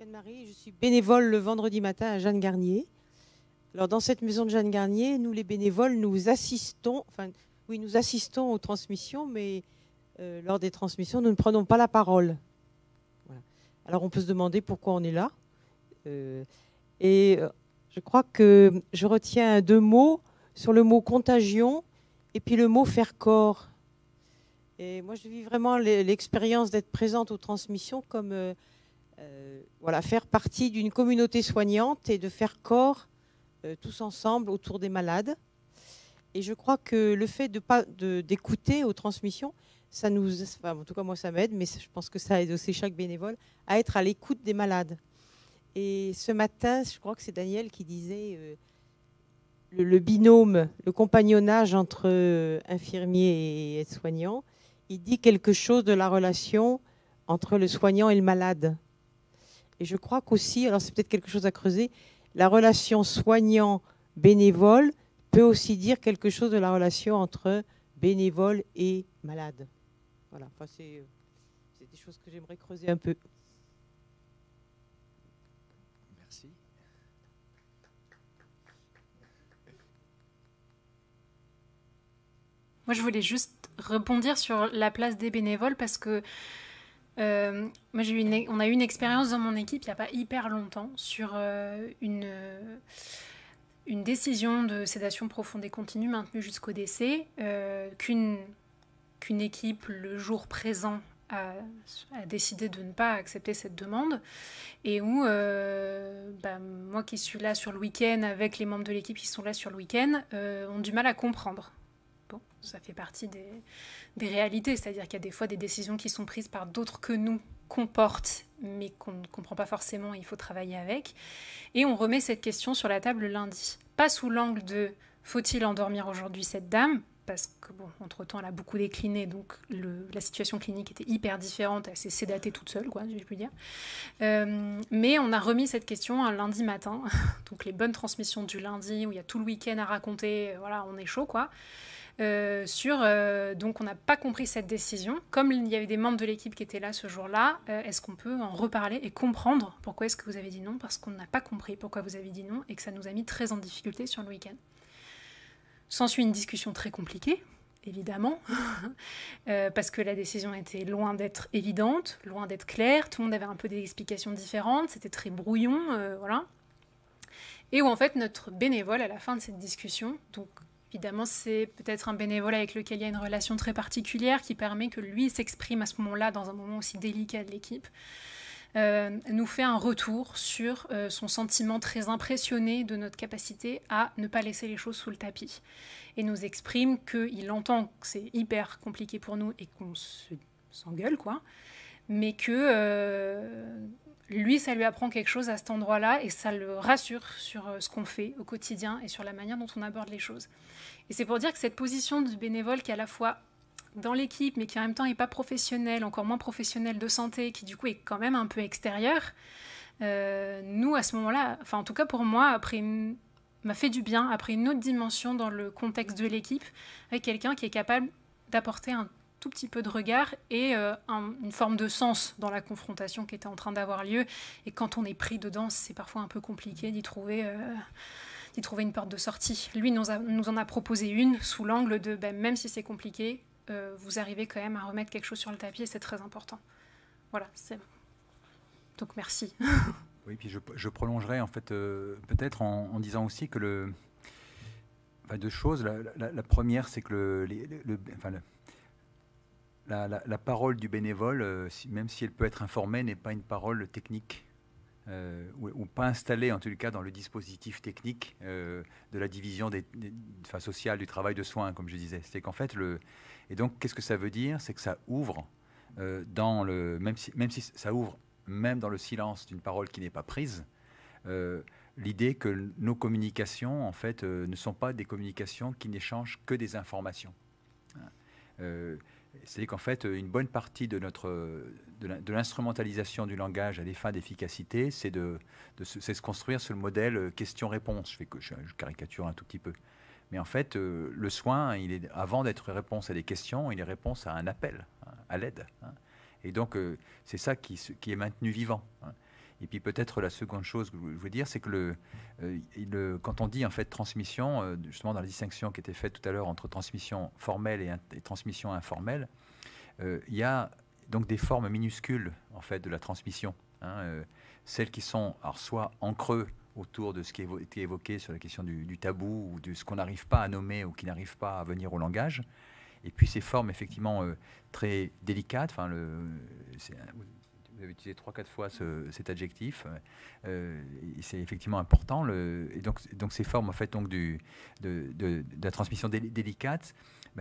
S5: Anne-Marie, je suis bénévole le vendredi matin à Jeanne Garnier. Alors dans cette maison de Jeanne Garnier, nous les bénévoles, nous assistons aux transmissions, mais lors des transmissions, nous ne prenons pas la parole. Voilà. Alors on peut se demander pourquoi on est là. Je crois que je retiens 2 mots sur le mot contagion et puis le mot faire corps. Et moi, je vis vraiment l'expérience d'être présente aux transmissions comme faire partie d'une communauté soignante et de faire corps tous ensemble autour des malades. Et je crois que le fait d'écouter aux transmissions, ça en tout cas moi ça m'aide, mais je pense que ça aide aussi chaque bénévole à être à l'écoute des malades. Et ce matin, je crois que c'est Daniel qui disait le binôme, le compagnonnage entre infirmier et aide-soignant, il dit quelque chose de la relation entre le soignant et le malade. Et je crois qu'aussi, alors c'est peut-être quelque chose à creuser, la relation soignant-bénévole peut aussi dire quelque chose de la relation entre bénévole et malade. Voilà, enfin, c'est des choses que j'aimerais creuser un peu.
S1: Merci.
S2: Moi, je voulais juste rebondir sur la place des bénévoles parce que moi, on a eu une expérience dans mon équipe il n'y a pas hyper longtemps sur une décision de sédation profonde et continue maintenue jusqu'au décès qu'un qu'une équipe, le jour présent, a décidé de ne pas accepter cette demande, et où moi qui suis là sur le week-end avec les membres de l'équipe qui sont là sur le week-end, ont du mal à comprendre. Bon, ça fait partie des réalités, c'est-à-dire qu'il y a des fois des décisions qui sont prises par d'autres que nous, qu'on porte, mais qu'on ne comprend pas forcément, il faut travailler avec. Et on remet cette question sur la table lundi. Pas sous l'angle de « faut-il endormir aujourd'hui cette dame ?» parce que, bon, entre-temps, elle a beaucoup décliné, donc la situation clinique était hyper différente, elle s'est sédatée toute seule, quoi, je puis dire. Mais on a remis cette question un lundi matin, donc les bonnes transmissions du lundi, où il y a tout le week-end à raconter, voilà, on est chaud, quoi. Donc on n'a pas compris cette décision. Comme il y avait des membres de l'équipe qui étaient là ce jour-là, est-ce qu'on peut en reparler et comprendre pourquoi est-ce que vous avez dit non? Parce qu'on n'a pas compris pourquoi vous avez dit non et que ça nous a mis très en difficulté sur le week-end. S'ensuit une discussion très compliquée, évidemment, parce que la décision était loin d'être évidente, loin d'être claire, tout le monde avait un peu des explications différentes, c'était très brouillon, voilà. Et où en fait notre bénévole, à la fin de cette discussion, donc évidemment c'est peut-être un bénévole avec lequel il y a une relation très particulière qui permet que lui s'exprime à ce moment-là, dans un moment aussi délicat de l'équipe, nous fait un retour sur son sentiment très impressionné de notre capacité à ne pas laisser les choses sous le tapis. Et nous exprime qu'il entend que c'est hyper compliqué pour nous et qu'on s'engueule, quoi, mais que lui, ça lui apprend quelque chose à cet endroit-là et ça le rassure sur ce qu'on fait au quotidien et sur la manière dont on aborde les choses. Et c'est pour dire que cette position du bénévole qui est à la fois dans l'équipe, mais qui en même temps n'est pas professionnel, encore moins professionnel de santé, qui du coup est quand même un peu extérieur, nous, à ce moment-là, enfin en tout cas pour moi, m'a fait du bien, après une autre dimension dans le contexte de l'équipe, avec quelqu'un qui est capable d'apporter un tout petit peu de regard et une forme de sens dans la confrontation qui était en train d'avoir lieu. Et quand on est pris dedans, c'est parfois un peu compliqué d'y trouver une porte de sortie. Lui nous en a proposé une sous l'angle de même si c'est compliqué, vous arrivez quand même à remettre quelque chose sur le tapis et c'est très important. Voilà, donc merci.
S3: Oui, puis je prolongerai en fait peut-être en disant aussi que deux choses. La première, c'est que la parole du bénévole, même si elle peut être informée, n'est pas une parole technique. Ou pas installée en tout cas dans le dispositif technique de la division sociale du travail de soins, comme je disais. C'est qu'en fait, et donc qu'est-ce que ça veut dire? C'est que ça ouvre même si ça ouvre même dans le silence d'une parole qui n'est pas prise, l'idée que nos communications en fait ne sont pas des communications qui n'échangent que des informations. C'est qu'en fait, une bonne partie de l'instrumentalisation du langage à des fins d'efficacité, c'est de se construire sur le modèle question-réponse. Je caricature un tout petit peu. Mais en fait, le soin, avant d'être réponse à des questions, il est réponse à un appel, à l'aide. Et donc, c'est ça qui est maintenu vivant. Et puis peut-être la seconde chose que je veux dire, c'est que quand on dit en fait transmission, justement dans la distinction qui était faite tout à l'heure entre transmission formelle et transmission informelle, il y a donc des formes minuscules en fait de la transmission, celles qui sont alors soit en creux autour de ce qui a été évoqué sur la question du tabou ou de ce qu'on n'arrive pas à nommer ou qui n'arrive pas à venir au langage, et puis ces formes effectivement très délicates. Enfin, vous avez utilisé 3-4 fois cet adjectif. C'est effectivement important. Et donc ces formes en fait donc de la transmission délicate,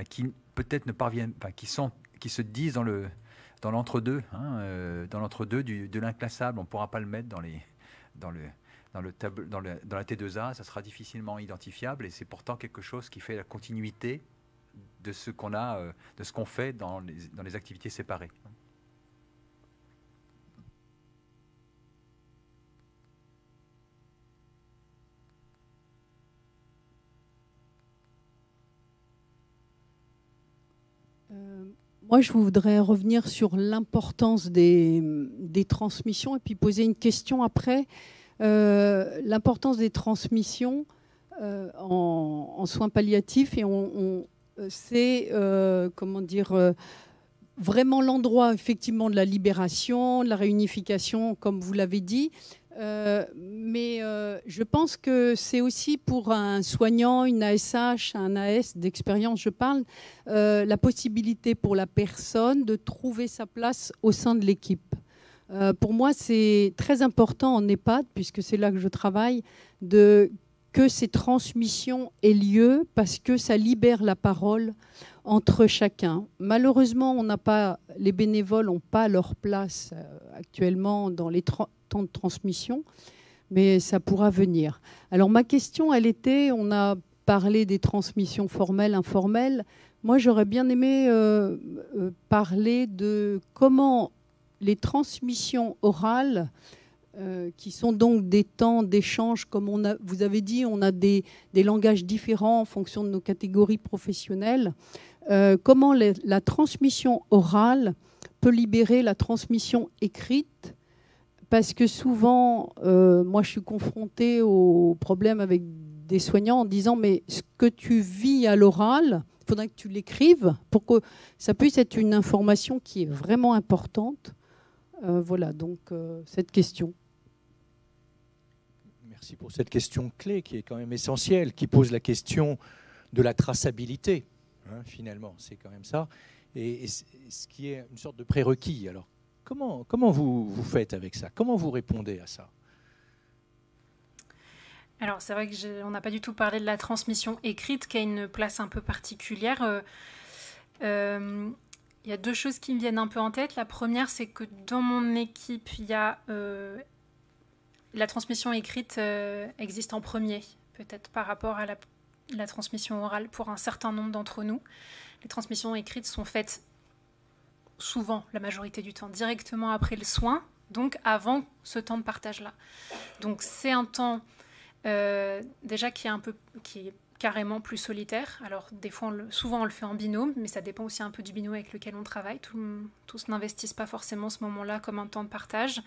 S3: qui peut-être ne parviennent pas, qui se disent dans l'entre-deux, dans l'entre-deux de l'inclassable. On ne pourra pas le mettre dans la T2A, ça sera difficilement identifiable, et c'est pourtant quelque chose qui fait la continuité de ce qu'on a, de ce qu'on fait dans les activités séparées.
S6: Moi, je voudrais revenir sur l'importance des transmissions et puis poser une question après. L'importance des transmissions en soins palliatifs, et c'est vraiment l'endroit effectivement de la libération, de la réunification, comme vous l'avez dit. Mais je pense que c'est aussi pour un soignant, une ASH, un AS d'expérience, je parle, la possibilité pour la personne de trouver sa place au sein de l'équipe. Pour moi, c'est très important en EHPAD, puisque c'est là que je travaille, que ces transmissions aient lieu, parce que ça libère la parole entre chacun. Malheureusement, les bénévoles n'ont pas leur place actuellement dans les temps de transmission, mais ça pourra venir. Alors ma question, elle était, on a parlé des transmissions formelles, informelles. Moi, j'aurais bien aimé parler de comment les transmissions orales, qui sont donc des temps d'échange, comme vous avez dit, on a des langages différents en fonction de nos catégories professionnelles. Comment la transmission orale peut libérer la transmission écrite, parce que souvent, moi je suis confrontée au problème avec des soignants en disant mais ce que tu vis à l'oral, il faudrait que tu l'écrives pour que ça puisse être une information qui est vraiment importante. Voilà, donc cette question.
S1: Merci pour cette question clé qui est quand même essentielle, qui pose la question de la traçabilité. Finalement, c'est quand même ça. Et ce qui est une sorte de prérequis. Alors, comment vous faites avec ça? Comment vous répondez à ça?
S2: Alors, c'est vrai qu'on n'a pas du tout parlé de la transmission écrite, qui a une place un peu particulière. Il y a deux choses qui me viennent un peu en tête. La première, c'est que dans mon équipe, il y a la transmission écrite existe en premier, peut-être par rapport à la transmission orale pour un certain nombre d'entre nous. Les transmissions écrites sont faites souvent, la majorité du temps, directement après le soin, donc avant ce temps de partage-là. Donc c'est un temps déjà qui est carrément plus solitaire. Alors des fois, souvent on le fait en binôme, mais ça dépend aussi un peu du binôme avec lequel on travaille. Tous n'investissent pas forcément ce moment-là comme un temps de partage.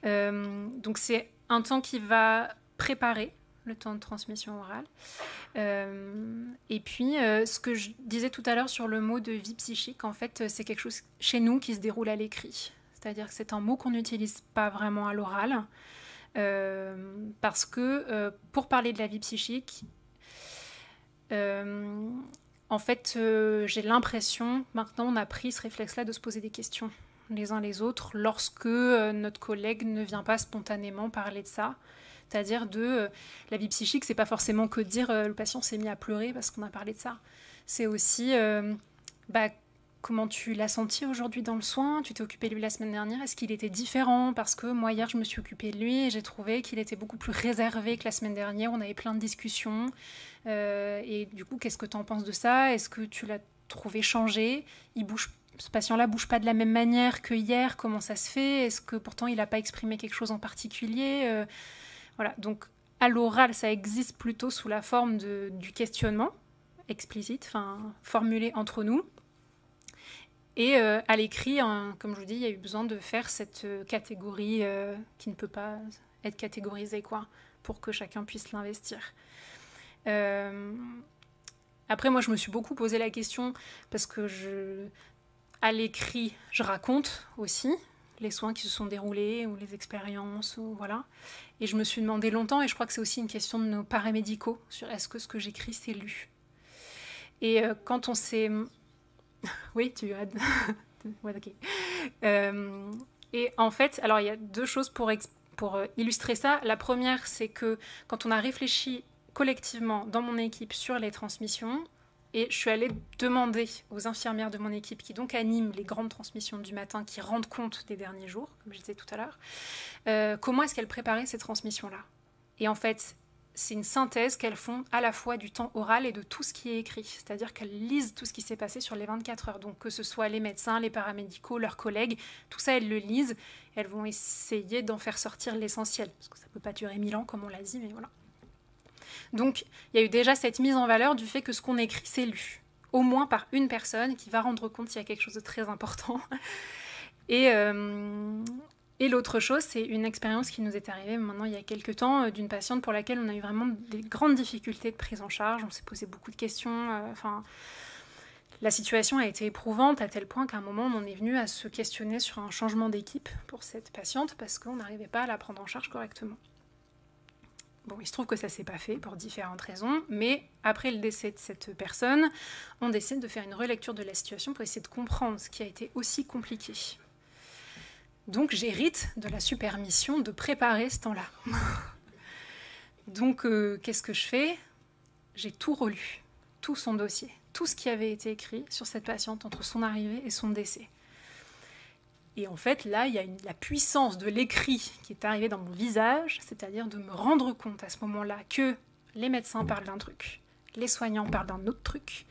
S2: Donc c'est un temps qui va préparer le temps de transmission orale. Et puis, ce que je disais tout à l'heure sur le mot de vie psychique, en fait, c'est quelque chose chez nous qui se déroule à l'écrit. C'est-à-dire que c'est un mot qu'on n'utilise pas vraiment à l'oral, parce que pour parler de la vie psychique, en fait, j'ai l'impression, maintenant on a pris ce réflexe-là de se poser des questions les uns les autres lorsque notre collègue ne vient pas spontanément parler de ça. C'est-à-dire la vie psychique, c'est pas forcément que de dire le patient s'est mis à pleurer parce qu'on a parlé de ça. C'est aussi comment tu l'as senti aujourd'hui dans le soin, tu t'es occupé de lui la semaine dernière, est-ce qu'il était différent? Parce que moi hier je me suis occupée de lui et j'ai trouvé qu'il était beaucoup plus réservé que la semaine dernière, on avait plein de discussions. Et du coup, qu'est-ce que tu en penses de ça? Est-ce que tu l'as trouvé changé? Ce patient-là bouge pas de la même manière que hier, comment ça se fait? Est-ce que pourtant il n'a pas exprimé quelque chose en particulier? Voilà, donc à l'oral, ça existe plutôt sous la forme du questionnement explicite, formulé entre nous. Et à l'écrit, comme je vous dis, il y a eu besoin de faire cette catégorie qui ne peut pas être catégorisée, pour que chacun puisse l'investir. Après, moi, je me suis beaucoup posé la question parce que à l'écrit, je raconte aussi les soins qui se sont déroulés ou les expériences, voilà. Et je me suis demandé longtemps, et je crois que c'est aussi une question de nos paramédicaux, sur est-ce que ce que j'écris, c'est lu. Et quand on s'est... Oui, tu as... ouais, ok. Et en fait, alors il y a deux choses pour illustrer ça. La première, c'est que quand on a réfléchi collectivement dans mon équipe sur les transmissions, et je suis allée demander aux infirmières de mon équipe qui donc animent les grandes transmissions du matin, qui rendent compte des derniers jours, comme je disais tout à l'heure, comment est-ce qu'elles préparaient ces transmissions-là. Et en fait, c'est une synthèse qu'elles font à la fois du temps oral et de tout ce qui est écrit. C'est-à-dire qu'elles lisent tout ce qui s'est passé sur les 24 heures. Donc que ce soit les médecins, les paramédicaux, leurs collègues, tout ça, elles le lisent. Elles vont essayer d'en faire sortir l'essentiel. Parce que ça ne peut pas durer 1000 ans, comme on l'a dit, mais voilà. Donc, il y a eu déjà cette mise en valeur du fait que ce qu'on écrit, c'est lu. Au moins par une personne qui va rendre compte qu'il y a quelque chose de très important. Et l'autre chose, c'est une expérience qui nous est arrivée maintenant il y a quelques temps d'une patiente pour laquelle on a eu vraiment des grandes difficultés de prise en charge. On s'est posé beaucoup de questions. La situation a été éprouvante à tel point qu'à un moment, on en est venu à se questionner sur un changement d'équipe pour cette patiente parce qu'on n'arrivait pas à la prendre en charge correctement. Bon, il se trouve que ça ne s'est pas fait pour différentes raisons, mais après le décès de cette personne, on décide de faire une relecture de la situation pour essayer de comprendre ce qui a été aussi compliqué. Donc j'hérite de la super mission de préparer ce temps-là. Donc qu'est-ce que je fais? J'ai tout relu, tout son dossier, tout ce qui avait été écrit sur cette patiente entre son arrivée et son décès. Et en fait, là, il y a la puissance de l'écrit qui est arrivée dans mon visage, c'est-à-dire de me rendre compte à ce moment-là que les médecins parlent d'un truc, les soignants parlent d'un autre truc,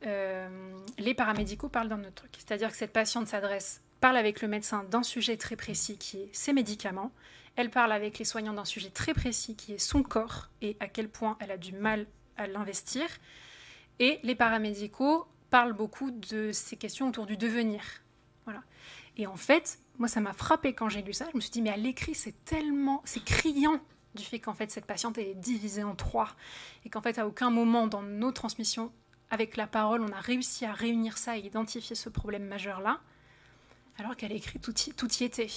S2: les paramédicaux parlent d'un autre truc. C'est-à-dire que cette patiente parle avec le médecin d'un sujet très précis qui est ses médicaments, elle parle avec les soignants d'un sujet très précis qui est son corps et à quel point elle a du mal à l'investir, et les paramédicaux parlent beaucoup de ces questions autour du devenir. Voilà. Et en fait, moi, ça m'a frappé quand j'ai lu ça. Je me suis dit, mais à l'écrit, c'est criant du fait qu'en fait, cette patiente est divisée en 3. Et qu'en fait, à aucun moment dans nos transmissions, avec la parole, on a réussi à réunir ça et identifier ce problème majeur-là, alors qu'à l'écrit, tout y était.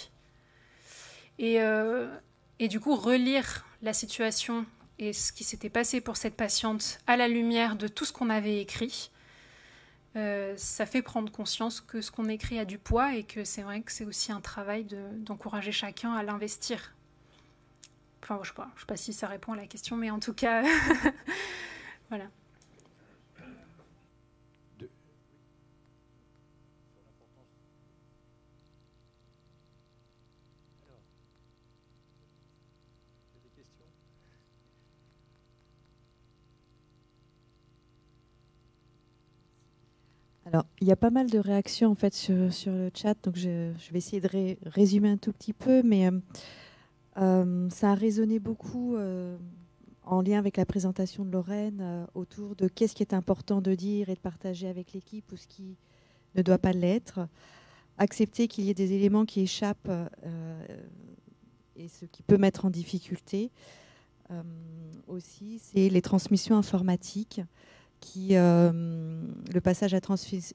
S2: Et du coup, relire la situation et ce qui s'était passé pour cette patiente à la lumière de tout ce qu'on avait écrit, ça fait prendre conscience que ce qu'on écrit a du poids et que c'est vrai que c'est aussi un travail d'encourager chacun à l'investir. Enfin, je sais pas si ça répond à la question, mais en tout cas, voilà.
S7: Alors, il y a pas mal de réactions en fait sur le chat, donc je vais essayer de résumer un tout petit peu, mais ça a résonné beaucoup en lien avec la présentation de Lorraine autour de qu'est-ce qui est important de dire et de partager avec l'équipe ou ce qui ne doit pas l'être. Accepter qu'il y ait des éléments qui échappent et ce qui peut mettre en difficulté. Aussi, c'est les transmissions informatiques. Le passage à transmission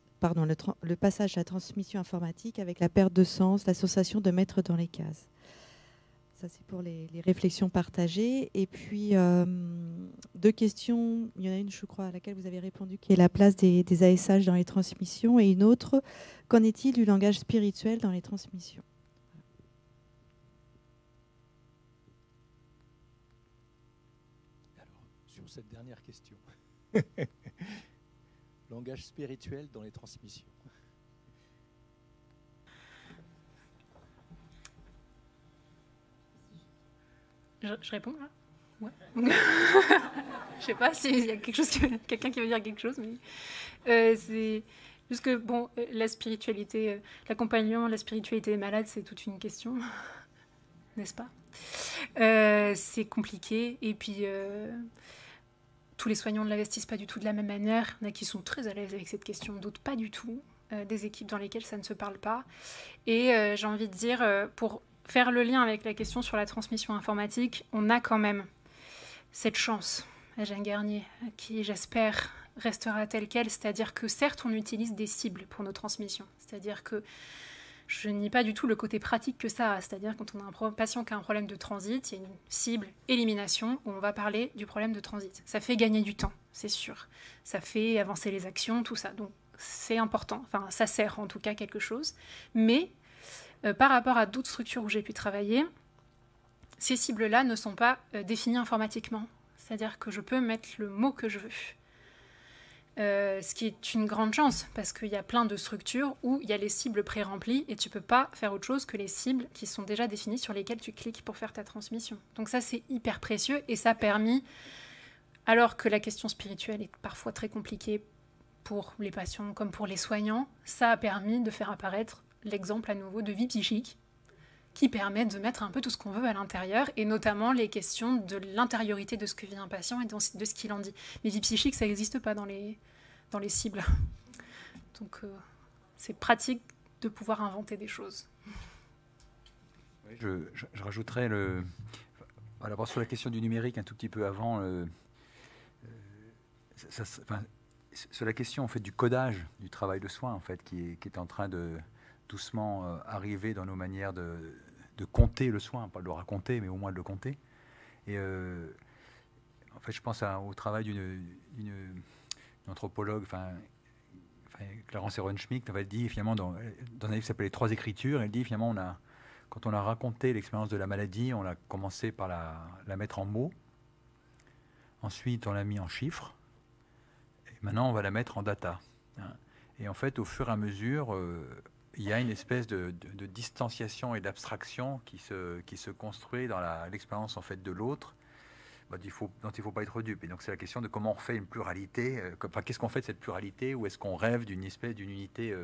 S7: informatique avec la perte de sens, l'association de mettre dans les cases. Ça, c'est pour les réflexions partagées. Et puis, 2 questions. Il y en a une, je crois, à laquelle vous avez répondu, qui est la place des ASH dans les transmissions. Et une autre, qu'en est-il du langage spirituel dans les transmissions?
S1: Alors, sur cette dernière question. Langage spirituel dans les transmissions.
S2: Je réponds là? Ouais. Je sais pas s'il y a quelqu'un qui veut dire quelque chose, mais c'est juste que bon, la spiritualité, l'accompagnement, la spiritualité des malades, c'est toute une question, n'est-ce pas? C'est compliqué et puis tous les soignants ne l'investissent pas du tout de la même manière. Il y en a qui sont très à l'aise avec cette question, d'autres pas du tout. Des équipes dans lesquelles ça ne se parle pas. Et j'ai envie de dire, pour faire le lien avec la question sur la transmission informatique, on a quand même cette chance à Jeanne Garnier, qui j'espère restera telle qu'elle, c'est-à-dire que certes on utilise des cibles pour nos transmissions, c'est-à-dire que je nie pas du tout le côté pratique que ça a, c'est-à-dire quand on a un patient qui a un problème de transit, il y a une cible élimination où on va parler du problème de transit. Ça fait gagner du temps, c'est sûr. Ça fait avancer les actions, tout ça. Donc c'est important, enfin ça sert en tout cas quelque chose. Mais par rapport à d'autres structures où j'ai pu travailler, ces cibles-là ne sont pas définies informatiquement. C'est-à-dire que je peux mettre le mot que je veux. Ce qui est une grande chance, parce qu'il y a plein de structures où il y a les cibles pré-remplies et tu ne peux pas faire autre chose que les cibles qui sont déjà définies sur lesquelles tu cliques pour faire ta transmission. Donc ça, c'est hyper précieux et ça a permis, alors que la question spirituelle est parfois très compliquée pour les patients comme pour les soignants, ça a permis de faire apparaître l'exemple à nouveau de vie psychique qui permet de mettre un peu tout ce qu'on veut à l'intérieur, et notamment les questions de l'intériorité de ce que vit un patient et de ce qu'il en dit. Mais vie psychique, ça n'existe pas dans les cibles. Donc c'est pratique de pouvoir inventer des choses.
S3: Oui, je rajouterais sur la question du numérique un tout petit peu avant. sur la question en fait, du codage du travail de soin, en fait, qui est en train de doucement arriver dans nos manières de compter le soin, pas de le raconter, mais au moins de le compter. Et en fait, je pense au travail d'une anthropologue, Clarence Ehrenschmidt, elle dit finalement dans un livre qui s'appelle Les Trois Écritures, elle dit finalement quand on a raconté l'expérience de la maladie, on a commencé par la mettre en mots, ensuite on l'a mis en chiffres, et maintenant on va la mettre en data. Et en fait, au fur et à mesure, il y a une espèce de distanciation et d'abstraction qui se construit dans l'expérience en fait de l'autre, dont il ne faut pas être dupe. Et donc c'est la question de comment on refait une pluralité, qu'est-ce qu'on fait de cette pluralité, ou est-ce qu'on rêve d'une espèce d'unité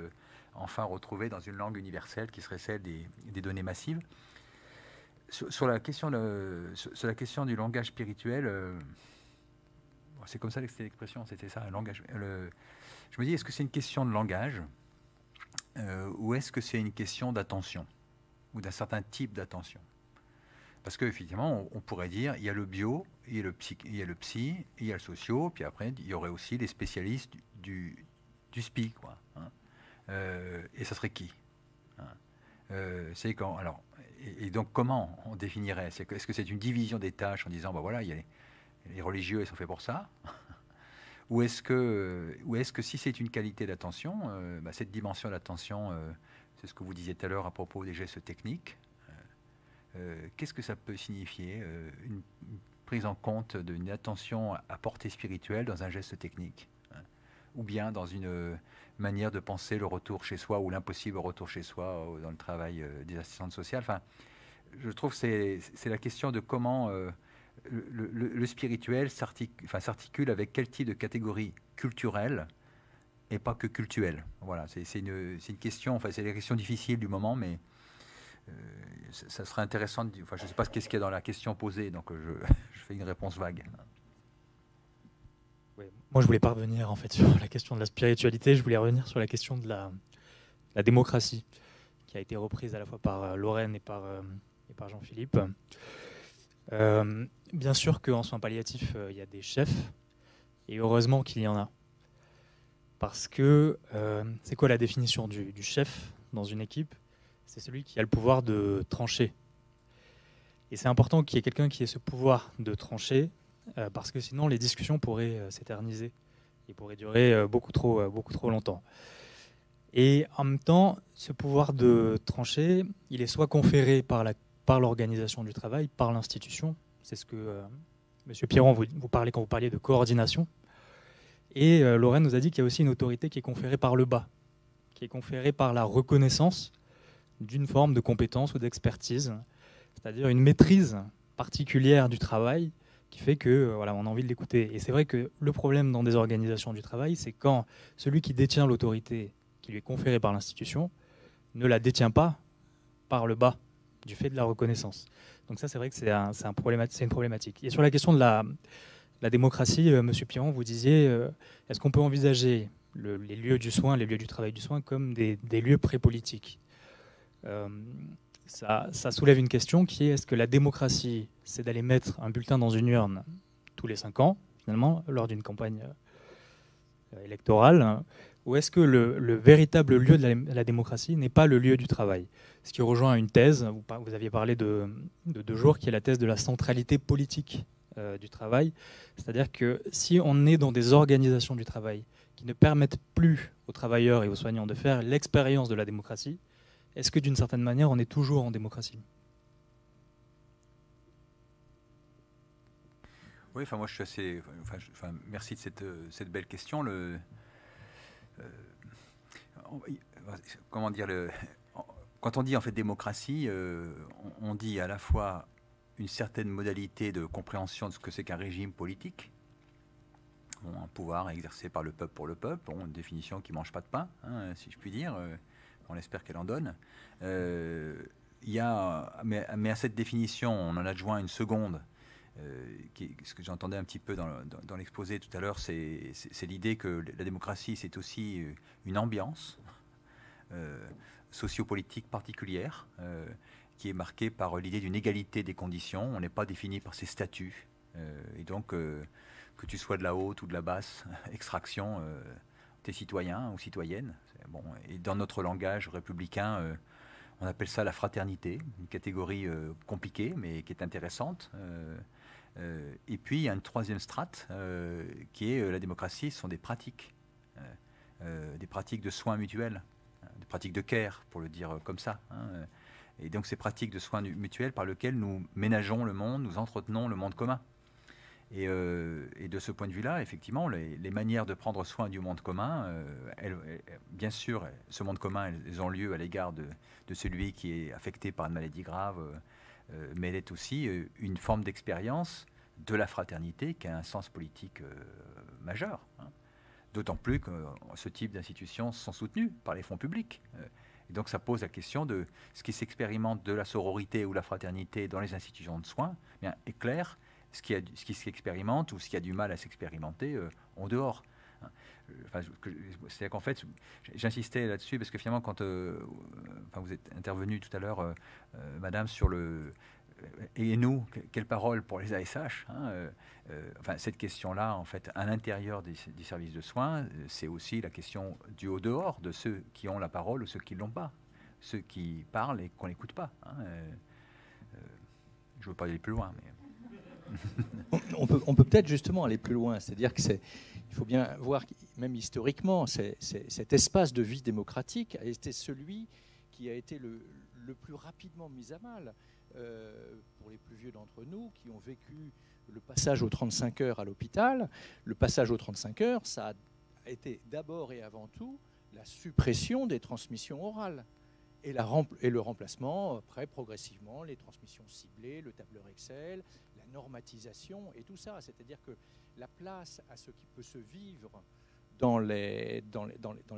S3: enfin retrouvée dans une langue universelle qui serait celle des données massives. Sur la question du langage spirituel, c'est comme ça que c'était l'expression, c'était ça, un langage. Je me dis, est-ce que c'est une question de langage ou est-ce que c'est une question d'attention ou d'un certain type d'attention? Parce qu'effectivement, on pourrait dire, il y a le bio, il y a le psy, il y a le socio, puis après, il y aurait aussi les spécialistes du SPI, quoi. Et ça serait qui, c'est quand, alors, et donc, comment on définirait? Est-ce que c'est une division des tâches en disant, voilà, il y a les religieux, ils sont faits pour ça? Ou est-ce que si c'est une qualité d'attention, cette dimension d'attention, c'est ce que vous disiez tout à l'heure à propos des gestes techniques, qu'est-ce que ça peut signifier, une prise en compte d'une attention à portée spirituelle dans un geste technique, ou bien dans une manière de penser le retour chez soi ou l'impossible retour chez soi dans le travail des assistantes sociales. Enfin, je trouve que c'est la question de comment le spirituel s'articule avec quel type de catégorie culturelle et pas que cultuelle. Voilà, c'est une question, enfin c'est des questions difficiles du moment, mais ça serait intéressant de, je ne sais pas ce qu'il y a dans la question posée, donc je fais une réponse vague.
S8: Oui, moi je voulais pas revenir en fait sur la question de la spiritualité, je voulais revenir sur la question de la démocratie, qui a été reprise à la fois par Lorraine et par Jean-Philippe. Bien sûr qu'en soins palliatifs, il y a des chefs, et heureusement qu'il y en a. Parce que c'est quoi la définition du chef dans une équipe? C'est celui qui a le pouvoir de trancher. Et c'est important qu'il y ait quelqu'un qui ait ce pouvoir de trancher, parce que sinon les discussions pourraient s'éterniser et pourraient durer beaucoup trop longtemps. Et en même temps, ce pouvoir de trancher, il est soit conféré par l'organisation du travail, par l'institution. C'est ce que M. Piron vous parlez quand vous parliez de coordination. Et Lorraine nous a dit qu'il y a aussi une autorité qui est conférée par le bas, qui est conférée par la reconnaissance d'une forme de compétence ou d'expertise, c'est-à-dire une maîtrise particulière du travail qui fait que on a envie de l'écouter. Et c'est vrai que le problème dans des organisations du travail, c'est quand celui qui détient l'autorité qui lui est conférée par l'institution ne la détient pas par le bas, du fait de la reconnaissance. Donc ça, c'est vrai que c'est une problématique. Et sur la question de la démocratie, M. Piron, vous disiez, est-ce qu'on peut envisager les lieux du soin, les lieux du travail du soin comme des lieux pré-politiques? Ça soulève une question qui est, est-ce que la démocratie, c'est d'aller mettre un bulletin dans une urne tous les 5 ans, finalement, lors d'une campagne électorale, ou est-ce que le véritable lieu de la démocratie n'est pas le lieu du travail? Ce qui rejoint une thèse, vous aviez parlé de 2 jours, qui est la thèse de la centralité politique du travail. C'est-à-dire que si on est dans des organisations du travail qui ne permettent plus aux travailleurs et aux soignants de faire l'expérience de la démocratie, est-ce que d'une certaine manière, on est toujours en démocratie?
S3: Oui, moi je suis assez. Merci de cette belle question. Comment dire quand on dit en fait démocratie, on dit à la fois une certaine modalité de compréhension de ce que c'est qu'un régime politique, un pouvoir exercé par le peuple pour le peuple, une définition qui ne mange pas de pain, si je puis dire. On espère qu'elle en donne. Mais à cette définition, on en adjoint une seconde, ce que j'entendais un petit peu dans l'exposé tout à l'heure, c'est l'idée que la démocratie, c'est aussi une ambiance sociopolitique particulière qui est marquée par l'idée d'une égalité des conditions. On n'est pas défini par ses statuts. Et donc, que tu sois de la haute ou de la basse extraction, tu es citoyen ou citoyenne. Bon, et dans notre langage républicain, on appelle ça la fraternité, une catégorie compliquée mais qui est intéressante. Et puis il y a une troisième strate qui est la démocratie, ce sont des pratiques de soins mutuels, des pratiques de care, pour le dire comme ça. Et donc ces pratiques de soins mutuels par lesquelles nous ménageons le monde, nous entretenons le monde commun. Et de ce point de vue-là, effectivement, les manières de prendre soin du monde commun, bien sûr, ce monde commun, elles ont lieu à l'égard de celui qui est affecté par une maladie grave, mais elle est aussi une forme d'expérience de la fraternité qui a un sens politique majeur. D'autant plus que ce type d'institutions sont soutenues par les fonds publics. Et donc ça pose la question de ce qui s'expérimente de la sororité ou la fraternité dans les institutions de soins, bien, est clair. Ce qui s'expérimente ou ce qui a du mal à s'expérimenter en dehors. C'est-à-dire qu'en fait, j'insistais là-dessus parce que finalement, quand vous êtes intervenu tout à l'heure, Madame, sur le et nous, quelle parole pour les ASH, cette question-là, en fait, à l'intérieur des services de soins, c'est aussi la question du au-dehors de ceux qui ont la parole ou ceux qui ne l'ont pas, ceux qui parlent et qu'on n'écoute pas. Je ne veux pas aller plus loin, mais...
S1: On peut peut-être justement aller plus loin, c'est-à-dire qu'il faut bien voir, même historiquement, cet espace de vie démocratique a été celui qui a été le plus rapidement mis à mal. Pour les plus vieux d'entre nous qui ont vécu le passage aux 35 heures à l'hôpital, le passage aux 35 heures, ça a été d'abord et avant tout la suppression des transmissions orales. Et le remplacement, après, progressivement, les transmissions ciblées, le tableur Excel, la normatisation et tout ça. C'est-à-dire que la place à ce qui peut se vivre dans les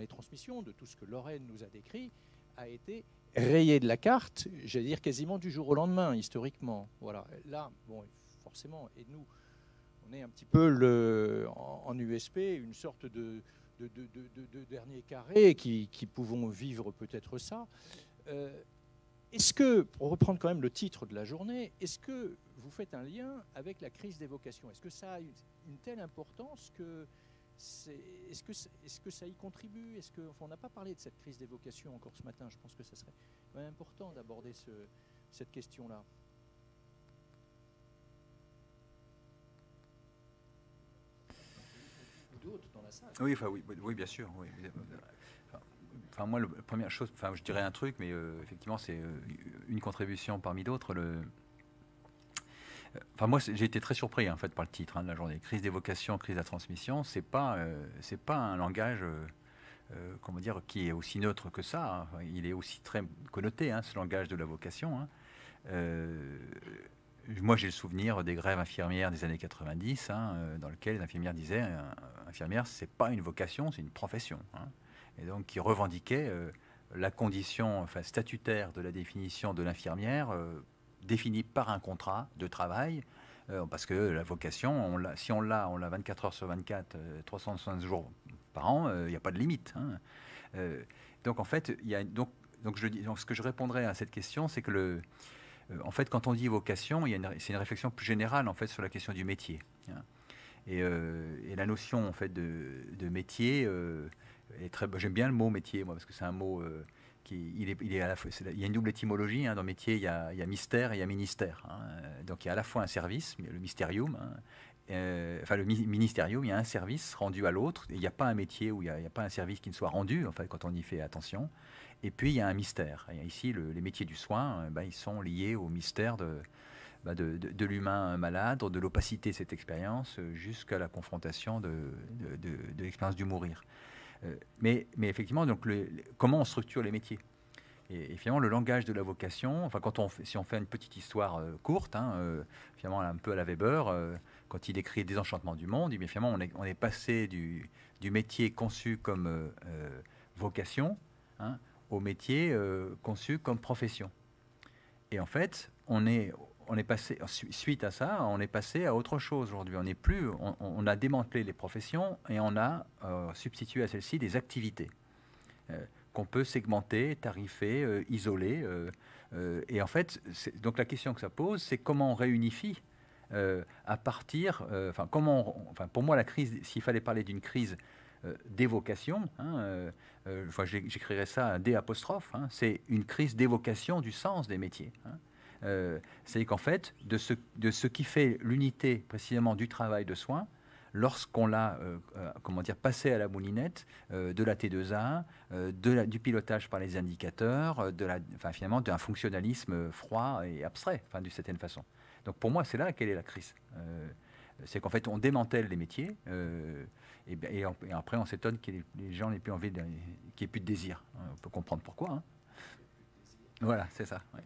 S1: transmissions, de tout ce que Lorraine nous a décrit, a été rayée de la carte, j'allais dire quasiment du jour au lendemain, historiquement. Voilà. Là, bon, forcément, et nous, on est un petit peu en USP, une sorte de dernier carré qui pouvons vivre peut-être ça. Est-ce que, pour reprendre quand même le titre de la journée, est-ce que vous faites un lien avec la crise des vocations? Est-ce que ça a une telle importance que est-ce que ça y contribue? On n'a pas parlé de cette crise des vocations encore ce matin. Je pense que ça serait quand même important d'aborder cette question-là. D'autres dans la salle.
S3: Oui, bien sûr. Oui. Enfin, moi, la première chose, je dirais un truc, mais effectivement, c'est une contribution parmi d'autres. Moi, j'ai été très surpris en fait par le titre de la journée. Crise des vocations, crise de la transmission. C'est pas un langage, comment dire, qui est aussi neutre que ça. Il est aussi très connoté, ce langage de la vocation. Moi, j'ai le souvenir des grèves infirmières des années 90, dans lesquelles les infirmières disaient infirmière, c'est pas une vocation, c'est une profession. Et donc, qui revendiquaient la condition statutaire de la définition de l'infirmière, définie par un contrat de travail, parce que la vocation, si on l'a 24 heures sur 24, 365 jours par an, il n'y a pas de limite. Donc, en fait, ce que je répondrais à cette question, c'est que en fait, quand on dit vocation, c'est une réflexion plus générale en fait sur la question du métier. Et la notion en fait de métier est très. J'aime bien le mot métier, moi, parce que c'est un mot il est à la fois. Il y a une double étymologie dans métier. Il y a mystère et il y a ministère. Donc il y a à la fois un service, le mysterium. Le ministérium, il y a un service rendu à l'autre. Il n'y a pas un métier où il n'y a pas un service qui ne soit rendu, en fait, quand on y fait attention. Et puis, il y a un mystère. Et ici, les métiers du soin, ils sont liés au mystère de l'humain malade, de l'opacité de cette expérience, jusqu'à la confrontation de l'expérience du mourir. Mais effectivement, donc, comment on structure les métiers? Et finalement, le langage de la vocation, si on fait une petite histoire courte, finalement un peu à la Weber, quand il écrit Désenchantement du monde, bien finalement on est passé du métier conçu comme vocation au métier conçu comme profession. Et en fait, on est passé, suite à ça, on est passé à autre chose aujourd'hui. On a démantelé les professions et on a substitué à celles-ci des activités qu'on peut segmenter, tarifer, isoler. Et en fait, donc la question que ça pose, c'est comment on réunifie à partir, pour moi la crise, s'il fallait parler d'une crise d'évocation, j'écrirais ça un D apostrophe, c'est une crise d'évocation du sens des métiers. C'est qu'en fait, de ce qui fait l'unité précisément du travail de soins, lorsqu'on l'a passé à la moulinette de la T2A, du pilotage par les indicateurs, finalement d'un fonctionnalisme froid et abstrait, d'une certaine façon. Donc pour moi, c'est là quelle est la crise. C'est qu'en fait, on démantèle les métiers et après, on s'étonne que les gens n'aient plus envie, qu'il n'y ait plus de désir. On peut comprendre pourquoi. Voilà, c'est ça. Ouais.